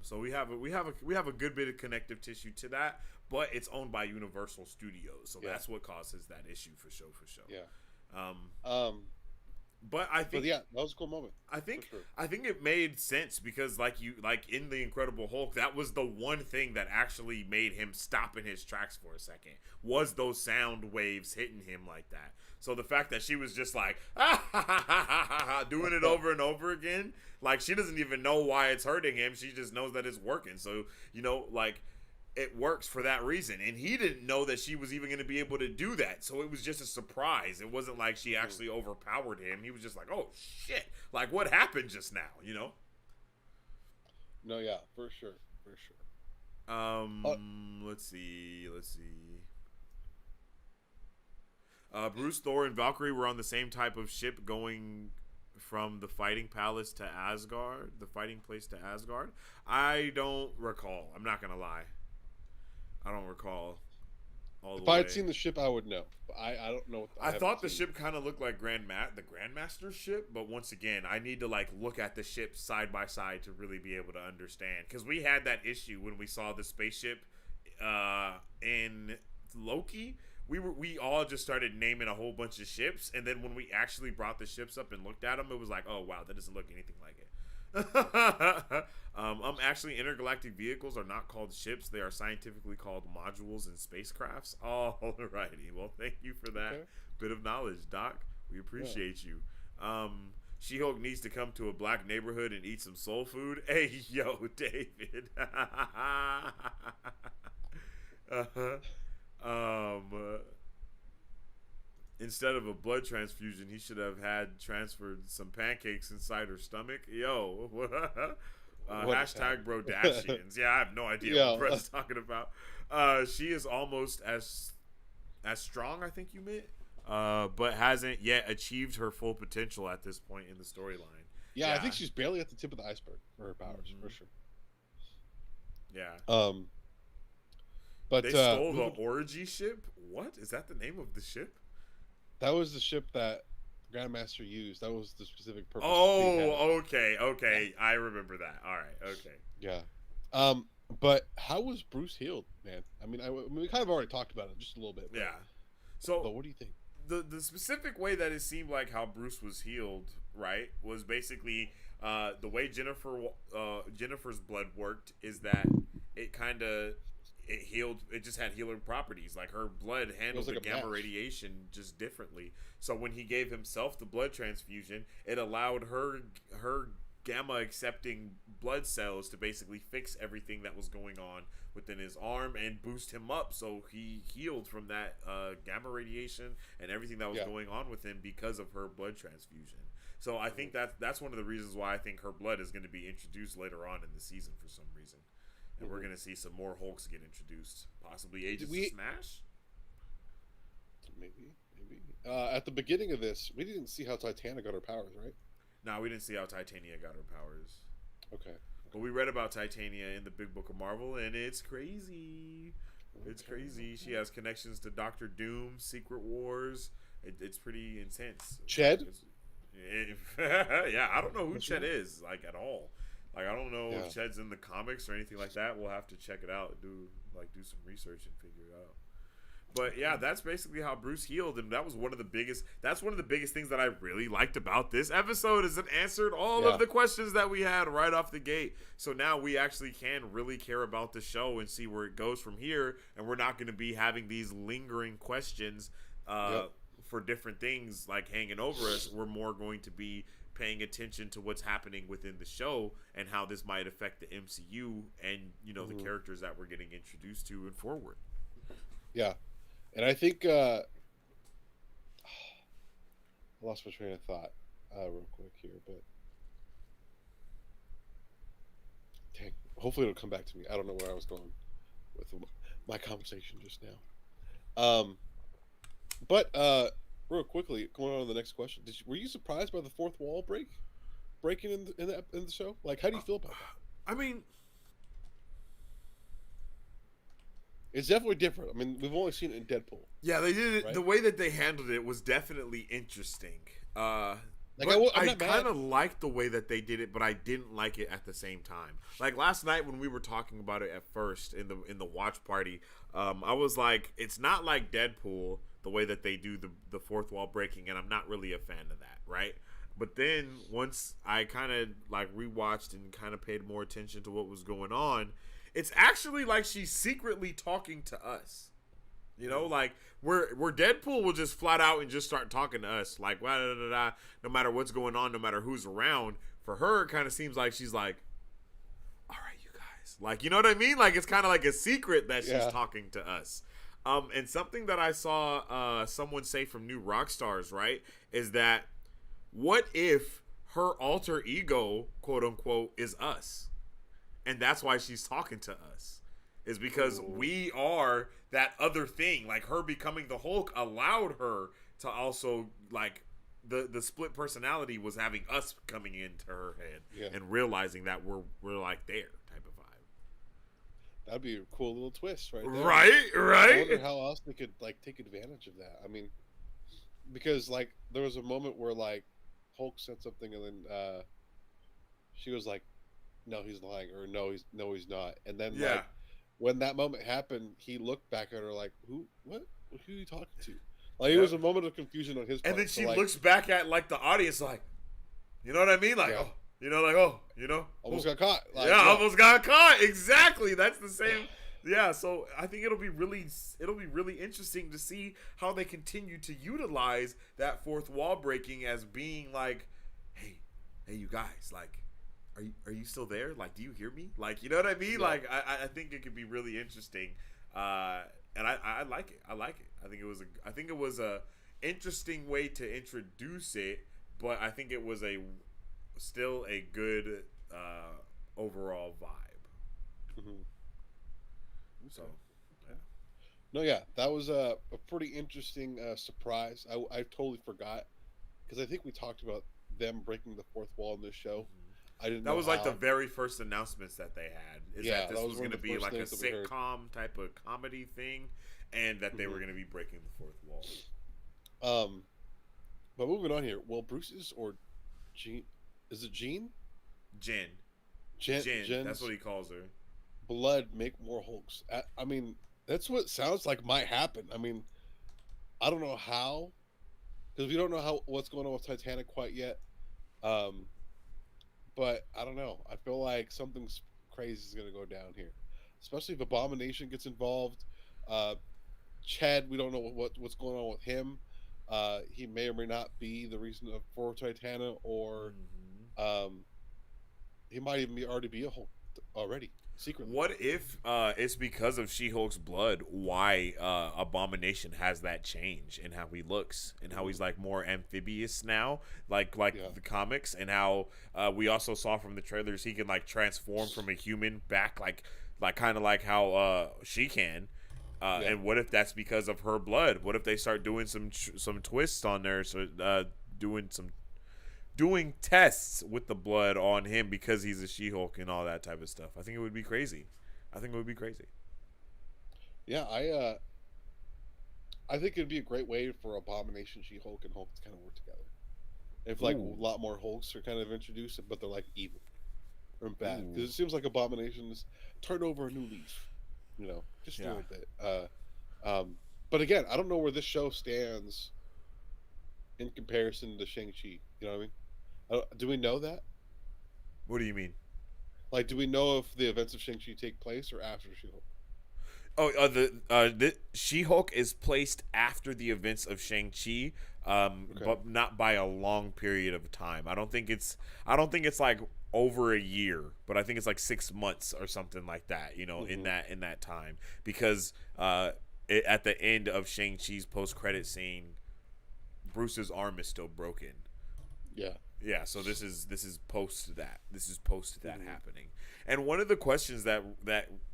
S2: So we have a good bit of connective tissue to that, but it's owned by Universal Studios, so that's what causes that issue for show. Yeah. But
S1: that was a cool moment.
S2: I think it made sense because like in the Incredible Hulk, that was the one thing that actually made him stop in his tracks for a second, was those sound waves hitting him like that. So the fact that she was just like doing it over and over again, like she doesn't even know why it's hurting him, she just knows that it's working. So it works for that reason. And he didn't know that she was even going to be able to do that. So it was just a surprise. It wasn't like she actually overpowered him. He was just like, oh, shit. Like, what happened just now,
S1: No, yeah, for sure.
S2: Let's see. Bruce, Thor, and Valkyrie were on the same type of ship going from the fighting palace to Asgard, the fighting place to Asgard. I don't recall. I'm not going to lie. I don't recall all the way.
S1: If I had seen the ship, I would know. But I don't know.
S2: I thought the ship kind of looked like the Grandmaster's ship, but once again, I need to look at the ship side by side to really be able to understand. Because we had that issue when we saw the spaceship in Loki. We all just started naming a whole bunch of ships, and then when we actually brought the ships up and looked at them, it was like, oh wow, that doesn't look anything like it. Actually, intergalactic vehicles are not called ships. They are scientifically called modules and spacecrafts. Alrighty. Well, thank you for that bit of knowledge, Doc. We appreciate you. She-Hulk needs to come to a black neighborhood and eat some soul food. Hey, yo, David. Instead of a blood transfusion, he should have had transferred some pancakes inside her stomach. Yo, hashtag Brodashians. Yeah, I have no idea what Brett's talking about. She is almost as strong, I think you meant, but hasn't yet achieved her full potential at this point in the storyline.
S1: Yeah, I think she's barely at the tip of the iceberg for her powers, for sure.
S2: Yeah. But they stole the Orgy ship? What? Is that the name of the ship?
S1: That was the ship that Grandmaster used. That was the specific purpose.
S2: Oh, okay. Yeah. I remember that. All right, okay.
S1: Yeah. But how was Bruce healed, man? I mean, we kind of already talked about it just a little bit.
S2: Yeah. So,
S1: but what do you think?
S2: The specific way that it seemed like how Bruce was healed, right, was basically the way Jennifer's blood worked is that it kind of healed. It just had healing properties. Like her blood handled the gamma radiation just differently. So when he gave himself the blood transfusion, it allowed her gamma accepting blood cells to basically fix everything that was going on within his arm and boost him up. So he healed from that gamma radiation and everything that was going on with him because of her blood transfusion. So I think that's one of the reasons why I think her blood is going to be introduced later on in the season for some reason. And we're going to see some more Hulks get introduced. Possibly Agents of Smash?
S1: Maybe. At the beginning of this, we didn't see how Titania got her powers, right?
S2: No, we didn't see how Titania got her powers.
S1: Okay.
S2: But we read about Titania in the Big Book of Marvel, and it's crazy. It's crazy. She has connections to Doctor Doom, Secret Wars. It's pretty intense.
S1: Ched?
S2: Yeah, I don't know who Ched is, at all. I don't know if Ched's in the comics or anything like that. We'll have to check it out, do some research and figure it out. But yeah, that's basically how Bruce healed, and that was one of the biggest things that I really liked about this episode is it answered all of the questions that we had right off the gate. So now we actually can really care about the show and see where it goes from here, and we're not going to be having these lingering questions for different things hanging over us. We're more going to be paying attention to what's happening within the show and how this might affect the MCU and the characters that we're getting introduced to and forward.
S1: Yeah, and I think I lost my train of thought real quick here, but dang, hopefully it'll come back to me. I don't know where I was going with my conversation just now. But real quickly, going on to the next question, were you surprised by the fourth wall breaking in the show? Like, how do you feel about that?
S2: I mean,
S1: it's definitely different. I mean, we've only seen it in Deadpool.
S2: Yeah, they did it. Right? The way that they handled it was definitely interesting. I kind of liked the way that they did it, but I didn't like it at the same time. Like last night when we were talking about it at first in the watch party, I was like, it's not like Deadpool the way that they do the fourth wall breaking, and I'm not really a fan of that, right? But then once I kind of like rewatched and kind of paid more attention to what was going on, it's actually like she's secretly talking to us. Like where Deadpool will just flat out and just start talking to us, like no matter what's going on, no matter who's around. For her, it kind of seems like she's like, "All right, you guys," like, you know what I mean? Like it's kind of like a secret that she's talking to us. And something that I saw someone say from New Rockstars, right, is that what if her alter ego, quote unquote, is us, and that's why she's talking to us. Is because we are that other thing. Like her becoming the Hulk allowed her to also like the split personality was having us coming into her head and realizing that we're like there type of vibe.
S1: That'd be a cool little twist, right there.
S2: Right.
S1: I wonder how else they could like take advantage of that. I mean, because like there was a moment where like Hulk said something and then she was like, "No, he's lying," or "No, he's not," and then like. When that moment happened, he looked back at her like, "Who? What? Who are you talking to?" Like it was a moment of confusion on his part.
S2: And then she looks back at like the audience, like, you know what I mean? Like,
S1: almost got caught.
S2: Like, almost got caught. Exactly. That's the same. Yeah. So I think it'll be really interesting to see how they continue to utilize that fourth wall breaking as being like, hey, you guys, like. Are you still there? Like, do you hear me? Like, you know what I mean? Yeah. Like, I think it could be really interesting, and I like it. I like it. I think it was a interesting way to introduce it, but I think it was still a good overall vibe.
S1: Mm-hmm.
S2: So,
S1: that was a pretty interesting surprise. I totally forgot because I think we talked about them breaking the fourth wall in this show. Mm-hmm. I didn't know
S2: that was like the very first announcements that they had. That this was going to be like a sitcom type of comedy thing, and that they were going to be breaking the fourth wall.
S1: But moving on here, well, Bruce's or Jean, is it Jean?
S2: Jen. That's what he calls her.
S1: Blood make more Hulks. I mean, that's what sounds like might happen. I mean, I don't know how, because we don't know what's going on with Titanic quite yet. But I don't know. I feel like something's crazy is going to go down here, especially if Abomination gets involved. Chad, we don't know what's going on with him. He may or may not be the reason for Titania, or he might even already be a Hulk already. Secretly.
S2: What if it's because of She-Hulk's blood why Abomination has that change in how he looks and how he's like more amphibious now, like the comics, and how we also saw from the trailers he can like transform from a human back like kind of like how she can. And what if that's because of her blood? What if they start doing some twists on there, so doing tests with the blood on him because he's a She-Hulk and all that type of stuff? I think it would be crazy.
S1: Yeah, I think it'd be a great way for Abomination, She-Hulk, and Hulk to kind of work together. If like a lot more Hulks are kind of introduced, but they're like evil or bad, because it seems like Abomination's turned over a new leaf, just a little bit. But again, I don't know where this show stands in comparison to Shang-Chi. You know what I mean? Do we know that?
S2: What do you mean?
S1: Like, do we know if the events of Shang-Chi take place or after She-Hulk?
S2: The She-Hulk is placed after the events of Shang-Chi, but not by a long period of time. I don't think it's like over a year, but I think it's like 6 months or something like that. In that time, because at the end of Shang-Chi's post-credit scene, Bruce's arm is still broken.
S1: Yeah.
S2: Yeah, so this is post that. This is post that happening. And one of the questions that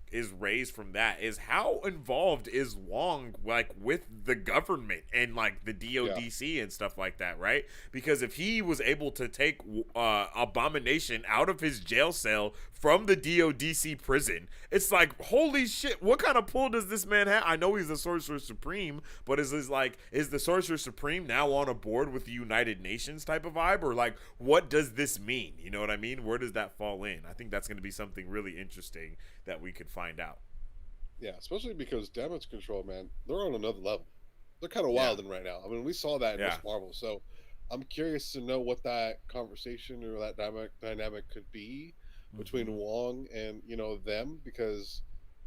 S2: is raised from that is, how involved is Wong like with the government and like the DODC and stuff like that, right? Because if he was able to take Abomination out of his jail cell from the DODC prison, it's like, holy shit, what kind of pull does this man have? I know he's the Sorcerer Supreme, but is the Sorcerer Supreme now on a board with the United Nations type of vibe? Or like, what does this mean? You know what I mean? Where does that fall in? I think that's going to be something really interesting that we could find out.
S1: Yeah, especially because Damage Control, man, they're on another level. They're kind of wilding right now. I mean, we saw that in Miss Marvel, so I'm curious to know what that conversation or that dynamic could be between Wong and them, because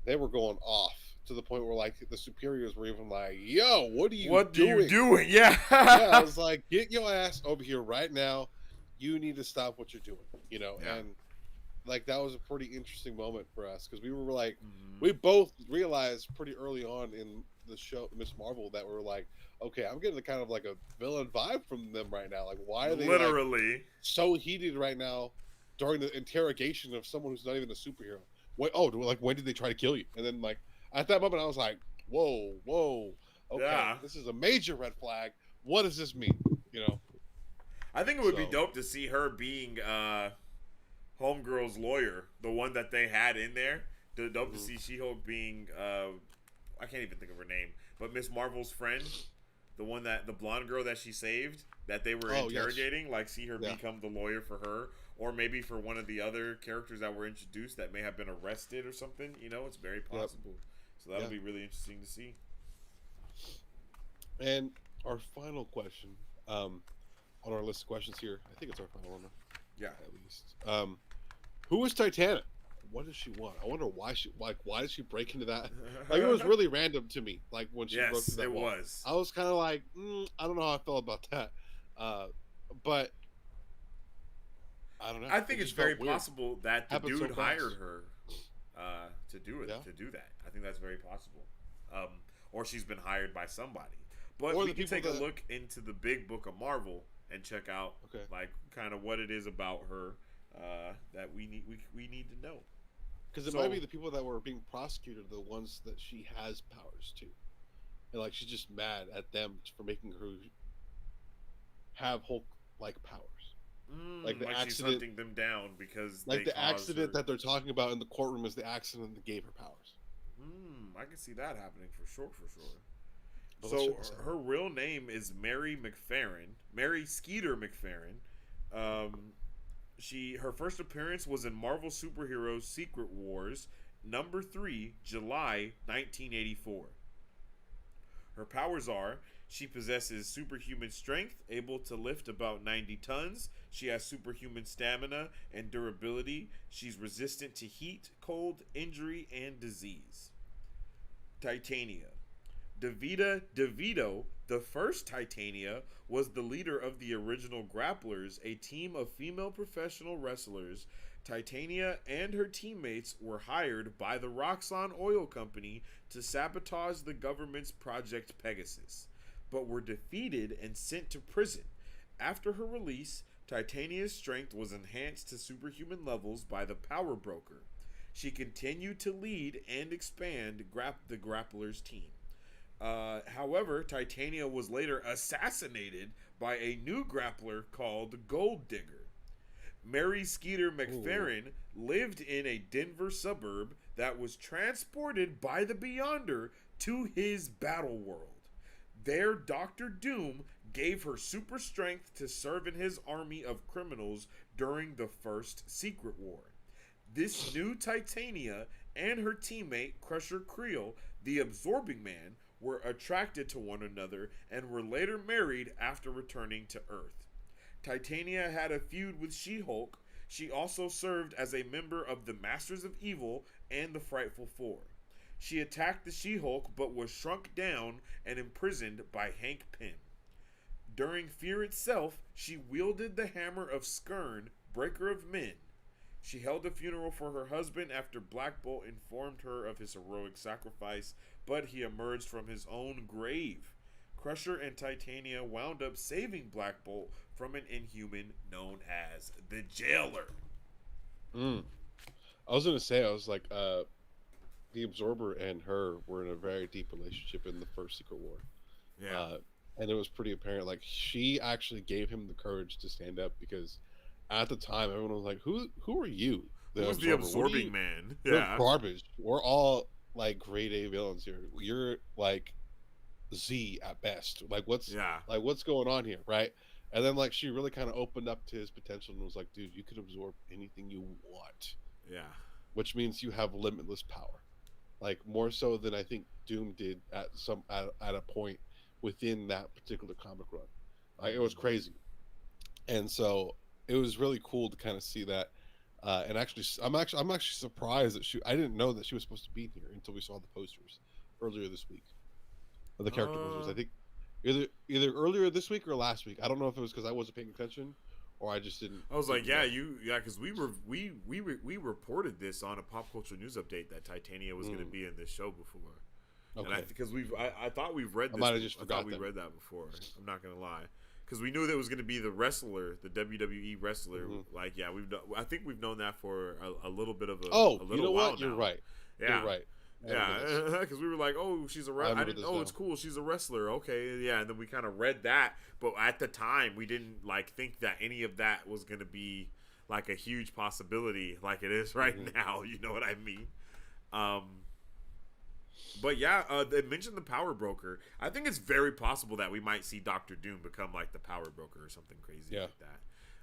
S1: they were going off to the point where like the superiors were even like, "Yo, what are you doing?
S2: Yeah,
S1: yeah." I was like, "Get your ass over here right now. You need to stop what you're doing." And like that was a pretty interesting moment for us, because we were like, we both realized pretty early on in the show Miss Marvel that we were like, okay, I'm getting the kind of like a villain vibe from them right now. Like, why are they
S2: literally
S1: like, so heated right now during the interrogation of someone who's not even a superhero? What? Oh, like when did they try to kill you? And then like at that moment, I was like, whoa, okay, this is a major red flag. What does this mean?
S2: I think it would be dope to see her being Homegirl's lawyer, the one that they had in there. Dope to see She-Hulk being I can't even think of her name, but Miss Marvel's friend, the blonde girl that she saved, that they were interrogating. Yes. Like, see her become the lawyer for her, or maybe for one of the other characters that were introduced that may have been arrested or something. It's very possible. So that'll be really interesting to see.
S1: And our final question on our list of questions here, I think it's our final one.
S2: Yeah,
S1: at least. Who is Titanic? What does she want? I wonder why why did she break into that? Like, it was really random to me. Like when she broke through that wall.
S2: Was.
S1: I was kind of like, I don't know how I felt about that. But I don't know.
S2: I think it's very possible that the dude hired her to do it.
S1: Yeah.
S2: To do that. I think that's very possible. Or she's been hired by somebody. But
S1: or
S2: we can take a look into the big book of Marvel and check out like kind of what it is about her that we need to know.
S1: Because it might be the people that were being prosecuted are the ones that she has powers to, and like she's just mad at them for making her have Hulk-like powers.
S2: Like the accident, she's hunting them down because
S1: like the accident that they're talking about in the courtroom is the accident that gave her powers.
S2: I can see that happening for sure. So her real name is Mary Skeeter McFerrin. Her first appearance was in Marvel Superheroes Secret Wars #3, July 1984. Her powers are: she possesses superhuman strength, able to lift about 90 tons. She has superhuman stamina and durability. She's resistant to heat, cold, injury, and disease. Titania. Davida DeVito, the first Titania, was the leader of the original Grapplers, a team of female professional wrestlers. Titania and her teammates were hired by the Roxxon Oil Company to sabotage the government's Project Pegasus, but were defeated and sent to prison. After her release, Titania's strength was enhanced to superhuman levels by the Power Broker. She continued to lead and expand the Grapplers team. However, Titania was later assassinated by a new grappler called Gold Digger. Mary Skeeter McFerrin lived in a Denver suburb that was transported by the Beyonder to his battle world. There, Dr. Doom gave her super strength to serve in his army of criminals during the First Secret War. This new Titania and her teammate, Crusher Creel, the Absorbing Man, were attracted to one another and were later married after returning to Earth. Titania had a feud with She-Hulk. She also served as a member of the Masters of Evil and the Frightful Four. She attacked the She-Hulk but was shrunk down and imprisoned by Hank Pym. During Fear itself, she wielded the hammer of Skirn, Breaker of Men. She held a funeral for her husband after Black Bolt informed her of his heroic sacrifice, but he emerged from his own grave. Crusher and Titania wound up saving Black Bolt from an Inhuman known as the Jailer.
S1: I was gonna say, I was like, the Absorber and her were in a very deep relationship in the first Secret War.
S2: Yeah.
S1: And it was pretty apparent, like, she actually gave him the courage to stand up, because at the time everyone was like, who are you?
S2: Who's the Absorbing Man?
S1: You're garbage. We're all like grade A villains here. You're like Z at best. Like what's going on here, right? And then like she really kind of opened up to his potential and was like, dude, you could absorb anything you want.
S2: Yeah.
S1: Which means you have limitless power. Like more so than I think Doom did at a point within that particular comic run. Like it was crazy. And so it was really cool to kind of see that. And actually, I'm actually surprised that I didn't know that she was supposed to be here until we saw the posters earlier this week. Or the character posters. I think either earlier this week or last week. I don't know if it was because I wasn't paying attention or I just didn't.
S2: I was like, because we reported this on a pop culture news update that Titania was going to be in this show before. Okay. Because I thought we've read this. I might have just forgot. I thought we read that before. I'm not gonna lie, because we knew that it was gonna be the wrestler, the WWE wrestler. Like, yeah, I think we've known that for a little bit of a little
S1: you know
S2: while
S1: what?
S2: now.
S1: You're right.
S2: Yeah.
S1: You're right.
S2: Yeah, because we were like, oh, she's a wrestler. I didn't know. It's cool. She's a wrestler. Okay, yeah. And then we kind of read that, but at the time, we didn't like think that any of that was gonna be like a huge possibility, like it is right now. You know what I mean? But yeah, they mentioned the Power Broker. I think it's very possible that we might see Doctor Doom become like the Power Broker or something crazy like that.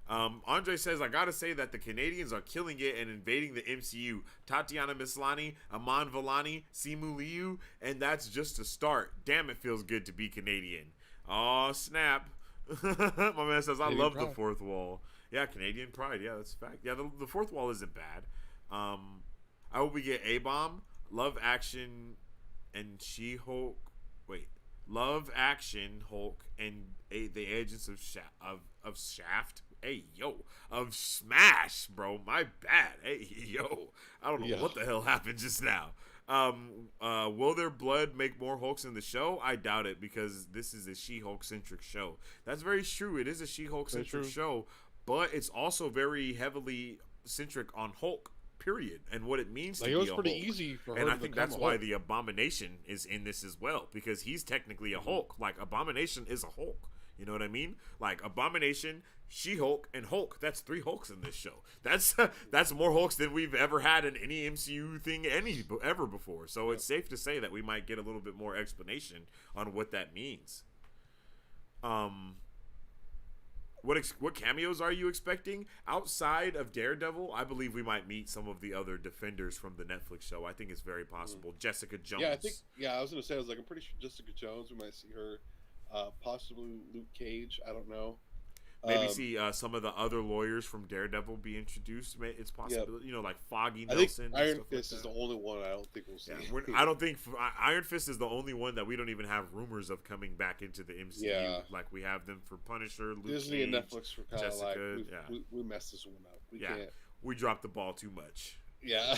S2: Andre says, I gotta say that the Canadians are killing it and invading the MCU. Tatiana Maslany, Aman Vellani, Simu Liu, and that's just a start. Damn, it feels good to be Canadian. Aw, snap. My man says, I love the fourth wall. Yeah, Canadian pride. Yeah, that's a fact. Yeah, the fourth wall isn't bad. I hope we get A-Bomb, Love Action, and She-Hulk. Wait, Love Action, Hulk, and the agents of Shaft. Hey, yo, of Smash, bro. My bad. Hey, yo. I don't know what the hell happened just now. Will their blood make more Hulks in the show? I doubt it, because this is a She-Hulk centric show. That's very true. It is a She-Hulk centric show, but it's also very heavily centric on Hulk, period, and what it means to be a Hulk. It was pretty easy for her. And I think that's why the Abomination is in this as well, because he's technically a Hulk. Like, Abomination is a Hulk. You know what I mean? Like, Abomination, She-Hulk, and Hulk. That's 3 Hulks in this show. That's more Hulks than we've ever had in any MCU thing ever before. So it's safe to say that we might get a little bit more explanation on what that means. What cameos are you expecting? Outside of Daredevil, I believe we might meet some of the other Defenders from the Netflix show. I think it's very possible. Jessica Jones.
S1: I was going to say, I'm pretty sure Jessica Jones, we might see her. Possibly Luke Cage. I don't know.
S2: Maybe see some of the other lawyers from Daredevil be introduced. It's possible, like Foggy Nelson.
S1: I think Iron Fist is the only one I don't think we'll see.
S2: I don't think Iron Fist is the only one that we don't even have rumors of coming back into the MCU. Yeah. Like we have them for Punisher, Luke
S1: Disney,
S2: Cage,
S1: and Netflix for kind of like we messed this one up. We can't.
S2: We dropped the ball too much.
S1: Yeah.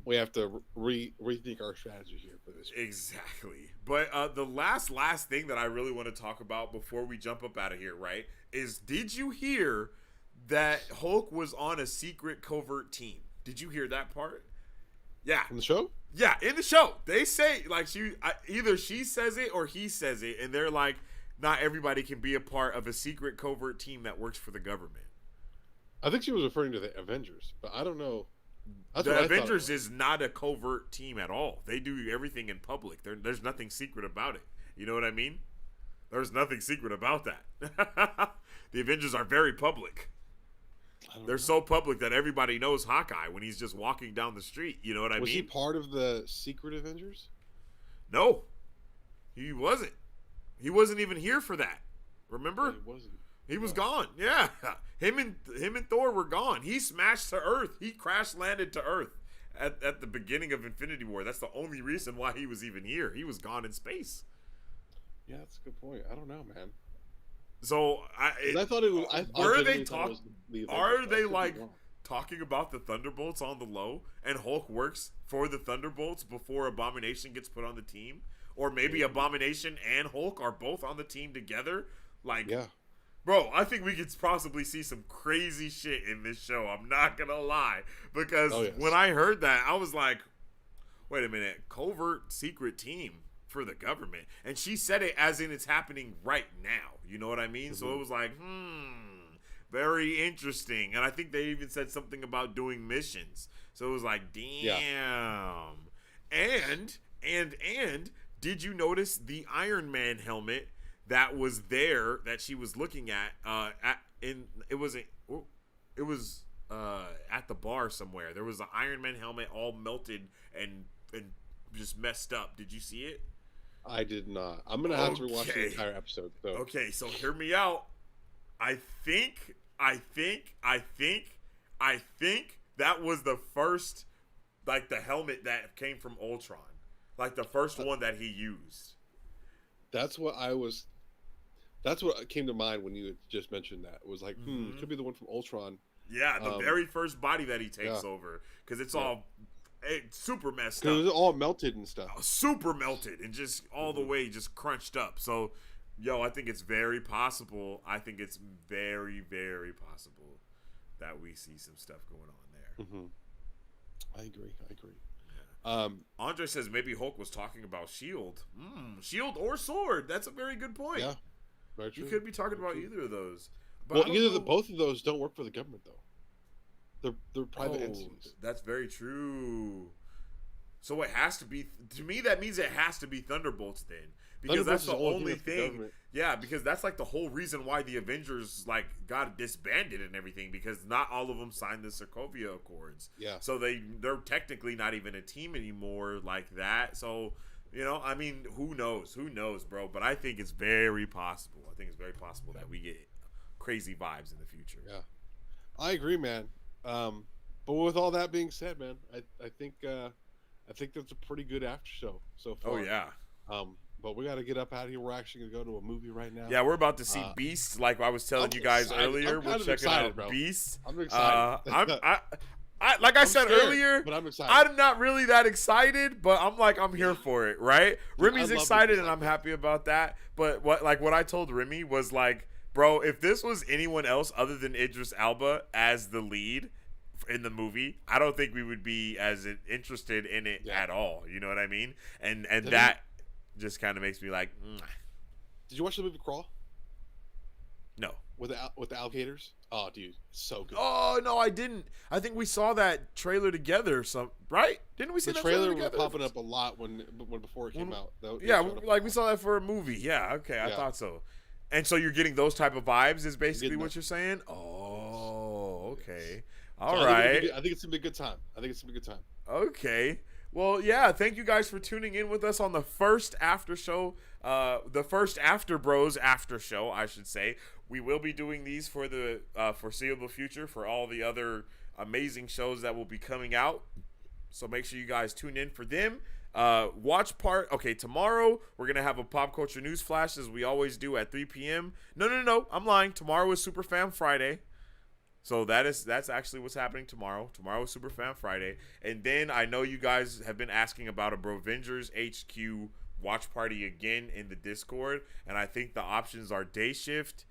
S1: We have to rethink our strategy here for this.
S2: Exactly. But the last thing that I really want to talk about before we jump up out of here, right, is did you hear that Hulk was on a secret covert team? Did you hear that part? Yeah.
S1: In the show?
S2: Yeah, in the show. They say, like, either she says it or he says it, and they're like, not everybody can be a part of a secret covert team that works for the government.
S1: I think she was referring to the Avengers, but I don't know.
S2: The Avengers is not a covert team at all. They do everything in public. There's nothing secret about it. You know what I mean? There's nothing secret about that. The Avengers are very public. They're so public that everybody knows Hawkeye when he's just walking down the street. You know what I mean?
S1: Was he part of the secret Avengers?
S2: No. He wasn't. He wasn't even here for that. Remember?
S1: He wasn't.
S2: He was gone. Yeah. Him and Thor were gone. He smashed to Earth. He crash landed to Earth at the beginning of Infinity War. That's the only reason why he was even here. He was gone in space.
S1: Yeah, that's a good point. I don't know, man.
S2: So
S1: I thought it was.
S2: Are they like talking about the Thunderbolts on the low, and Hulk works for the Thunderbolts before Abomination gets put on the team, or maybe Abomination and Hulk are both on the team together? Like,
S1: yeah.
S2: Bro, I think we could possibly see some crazy shit in this show. I'm not gonna lie, because when I heard that, I was like, "Wait a minute, covert secret team for the government," and she said it as in it's happening right now. You know what I mean? Mm-hmm. So it was like, very interesting. And I think they even said something about doing missions. So it was like, damn. Yeah. And did you notice the Iron Man helmet that was there that she was looking at it was at the bar somewhere. There was an Iron Man helmet all melted and just messed up. Did you see it?
S1: I did not. I'm gonna have to watch the entire episode. So.
S2: Okay, so hear me out. I think that was the first, like, the helmet that came from Ultron, like the first one that he used.
S1: That's what came to mind when you had just mentioned that. It was like, it could be the one from Ultron.
S2: Yeah, the very first body that he takes over, because it's all super messed up.
S1: It was all melted and stuff.
S2: Super melted and just all the way just crunched up. So, I think it's very possible. I think it's very, very possible that we see some stuff going on there.
S1: Mm-hmm. I agree.
S2: Yeah. Andre says maybe Hulk was talking about S.H.I.E.L.D. S.H.I.E.L.D. or Sword. That's a very good point.
S1: Yeah. Very true.
S2: You could be talking about either of those.
S1: But both of those don't work for the government, though. They're private entities.
S2: That's very true. So it has to be, to me, that means it has to be Thunderbolts then. Because that's the only thing. Yeah, because that's like the whole reason why the Avengers got disbanded and everything, because not all of them signed the Sokovia Accords.
S1: Yeah.
S2: So they're technically not even a team anymore like that. So, I mean, who knows? Who knows, bro? But I think it's very possible. I think it's very possible that we get crazy vibes in the future.
S1: Yeah. I agree, man. But with all that being said, man, I think that's a pretty good after show so far.
S2: Oh yeah.
S1: But we got to get up out of here. We're actually gonna go to a movie right now.
S2: Yeah, we're about to see Beast. Like I was telling you guys earlier, we're checking out Beast.
S1: I'm excited.
S2: Like I said earlier,
S1: but I'm excited.
S2: I'm not really that excited, but I'm here for it, right? Remy's excited, and I'm happy about that. But what I told Remy was like, bro, if this was anyone else other than Idris Elba as the lead in the movie, I don't think we would be as interested in it at all. You know what I mean? And that just kind of makes me like.
S1: Did you watch the movie Crawl?
S2: No.
S1: With the alligators? Oh, dude, it's so good.
S2: Oh no, I didn't. I think we saw that trailer together. Right? Didn't we see
S1: the
S2: that
S1: trailer
S2: together?
S1: was popping up a lot when before it came out?
S2: We saw that for a movie. Yeah, okay, I thought so. And so you're getting those type of vibes is basically what you're saying? Oh, okay. All right.
S1: I think it's going to be a good time.
S2: Okay. Well, yeah, thank you guys for tuning in with us on the first after show, the first AfterBros after show, I should say. We will be doing these for the foreseeable future for all the other amazing shows that will be coming out. So make sure you guys tune in for them. Tomorrow we're going to have a pop culture news flash as we always do at 3 p.m. No, I'm lying. Tomorrow is Super Fan Friday. So that's actually what's happening tomorrow. Tomorrow is Super Fan Friday. And then I know you guys have been asking about a Brovengers HQ watch party again in the Discord. And I think the options are Day Shift,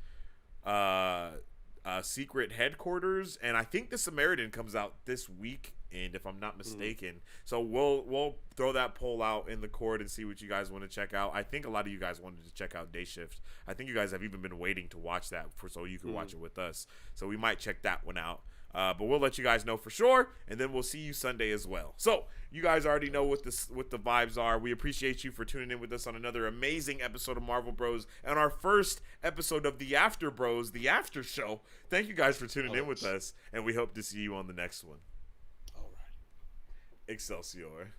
S2: Secret Headquarters, and I think The Samaritan comes out this week, and if I'm not mistaken. So we'll throw that poll out in the Cord and see what you guys want to check out. I think a lot of you guys wanted to check out Day Shift. I think you guys have even been waiting to watch that so you can watch it with us. So we might check that one out. But we'll let you guys know for sure, and then we'll see you Sunday as well. So you guys already know what the vibes are. We appreciate you for tuning in with us on another amazing episode of Marvel Bros and our first episode of the AfterBros, the After Show. Thank you guys for tuning in with us, and we hope to see you on the next one.
S1: All right.
S2: Excelsior.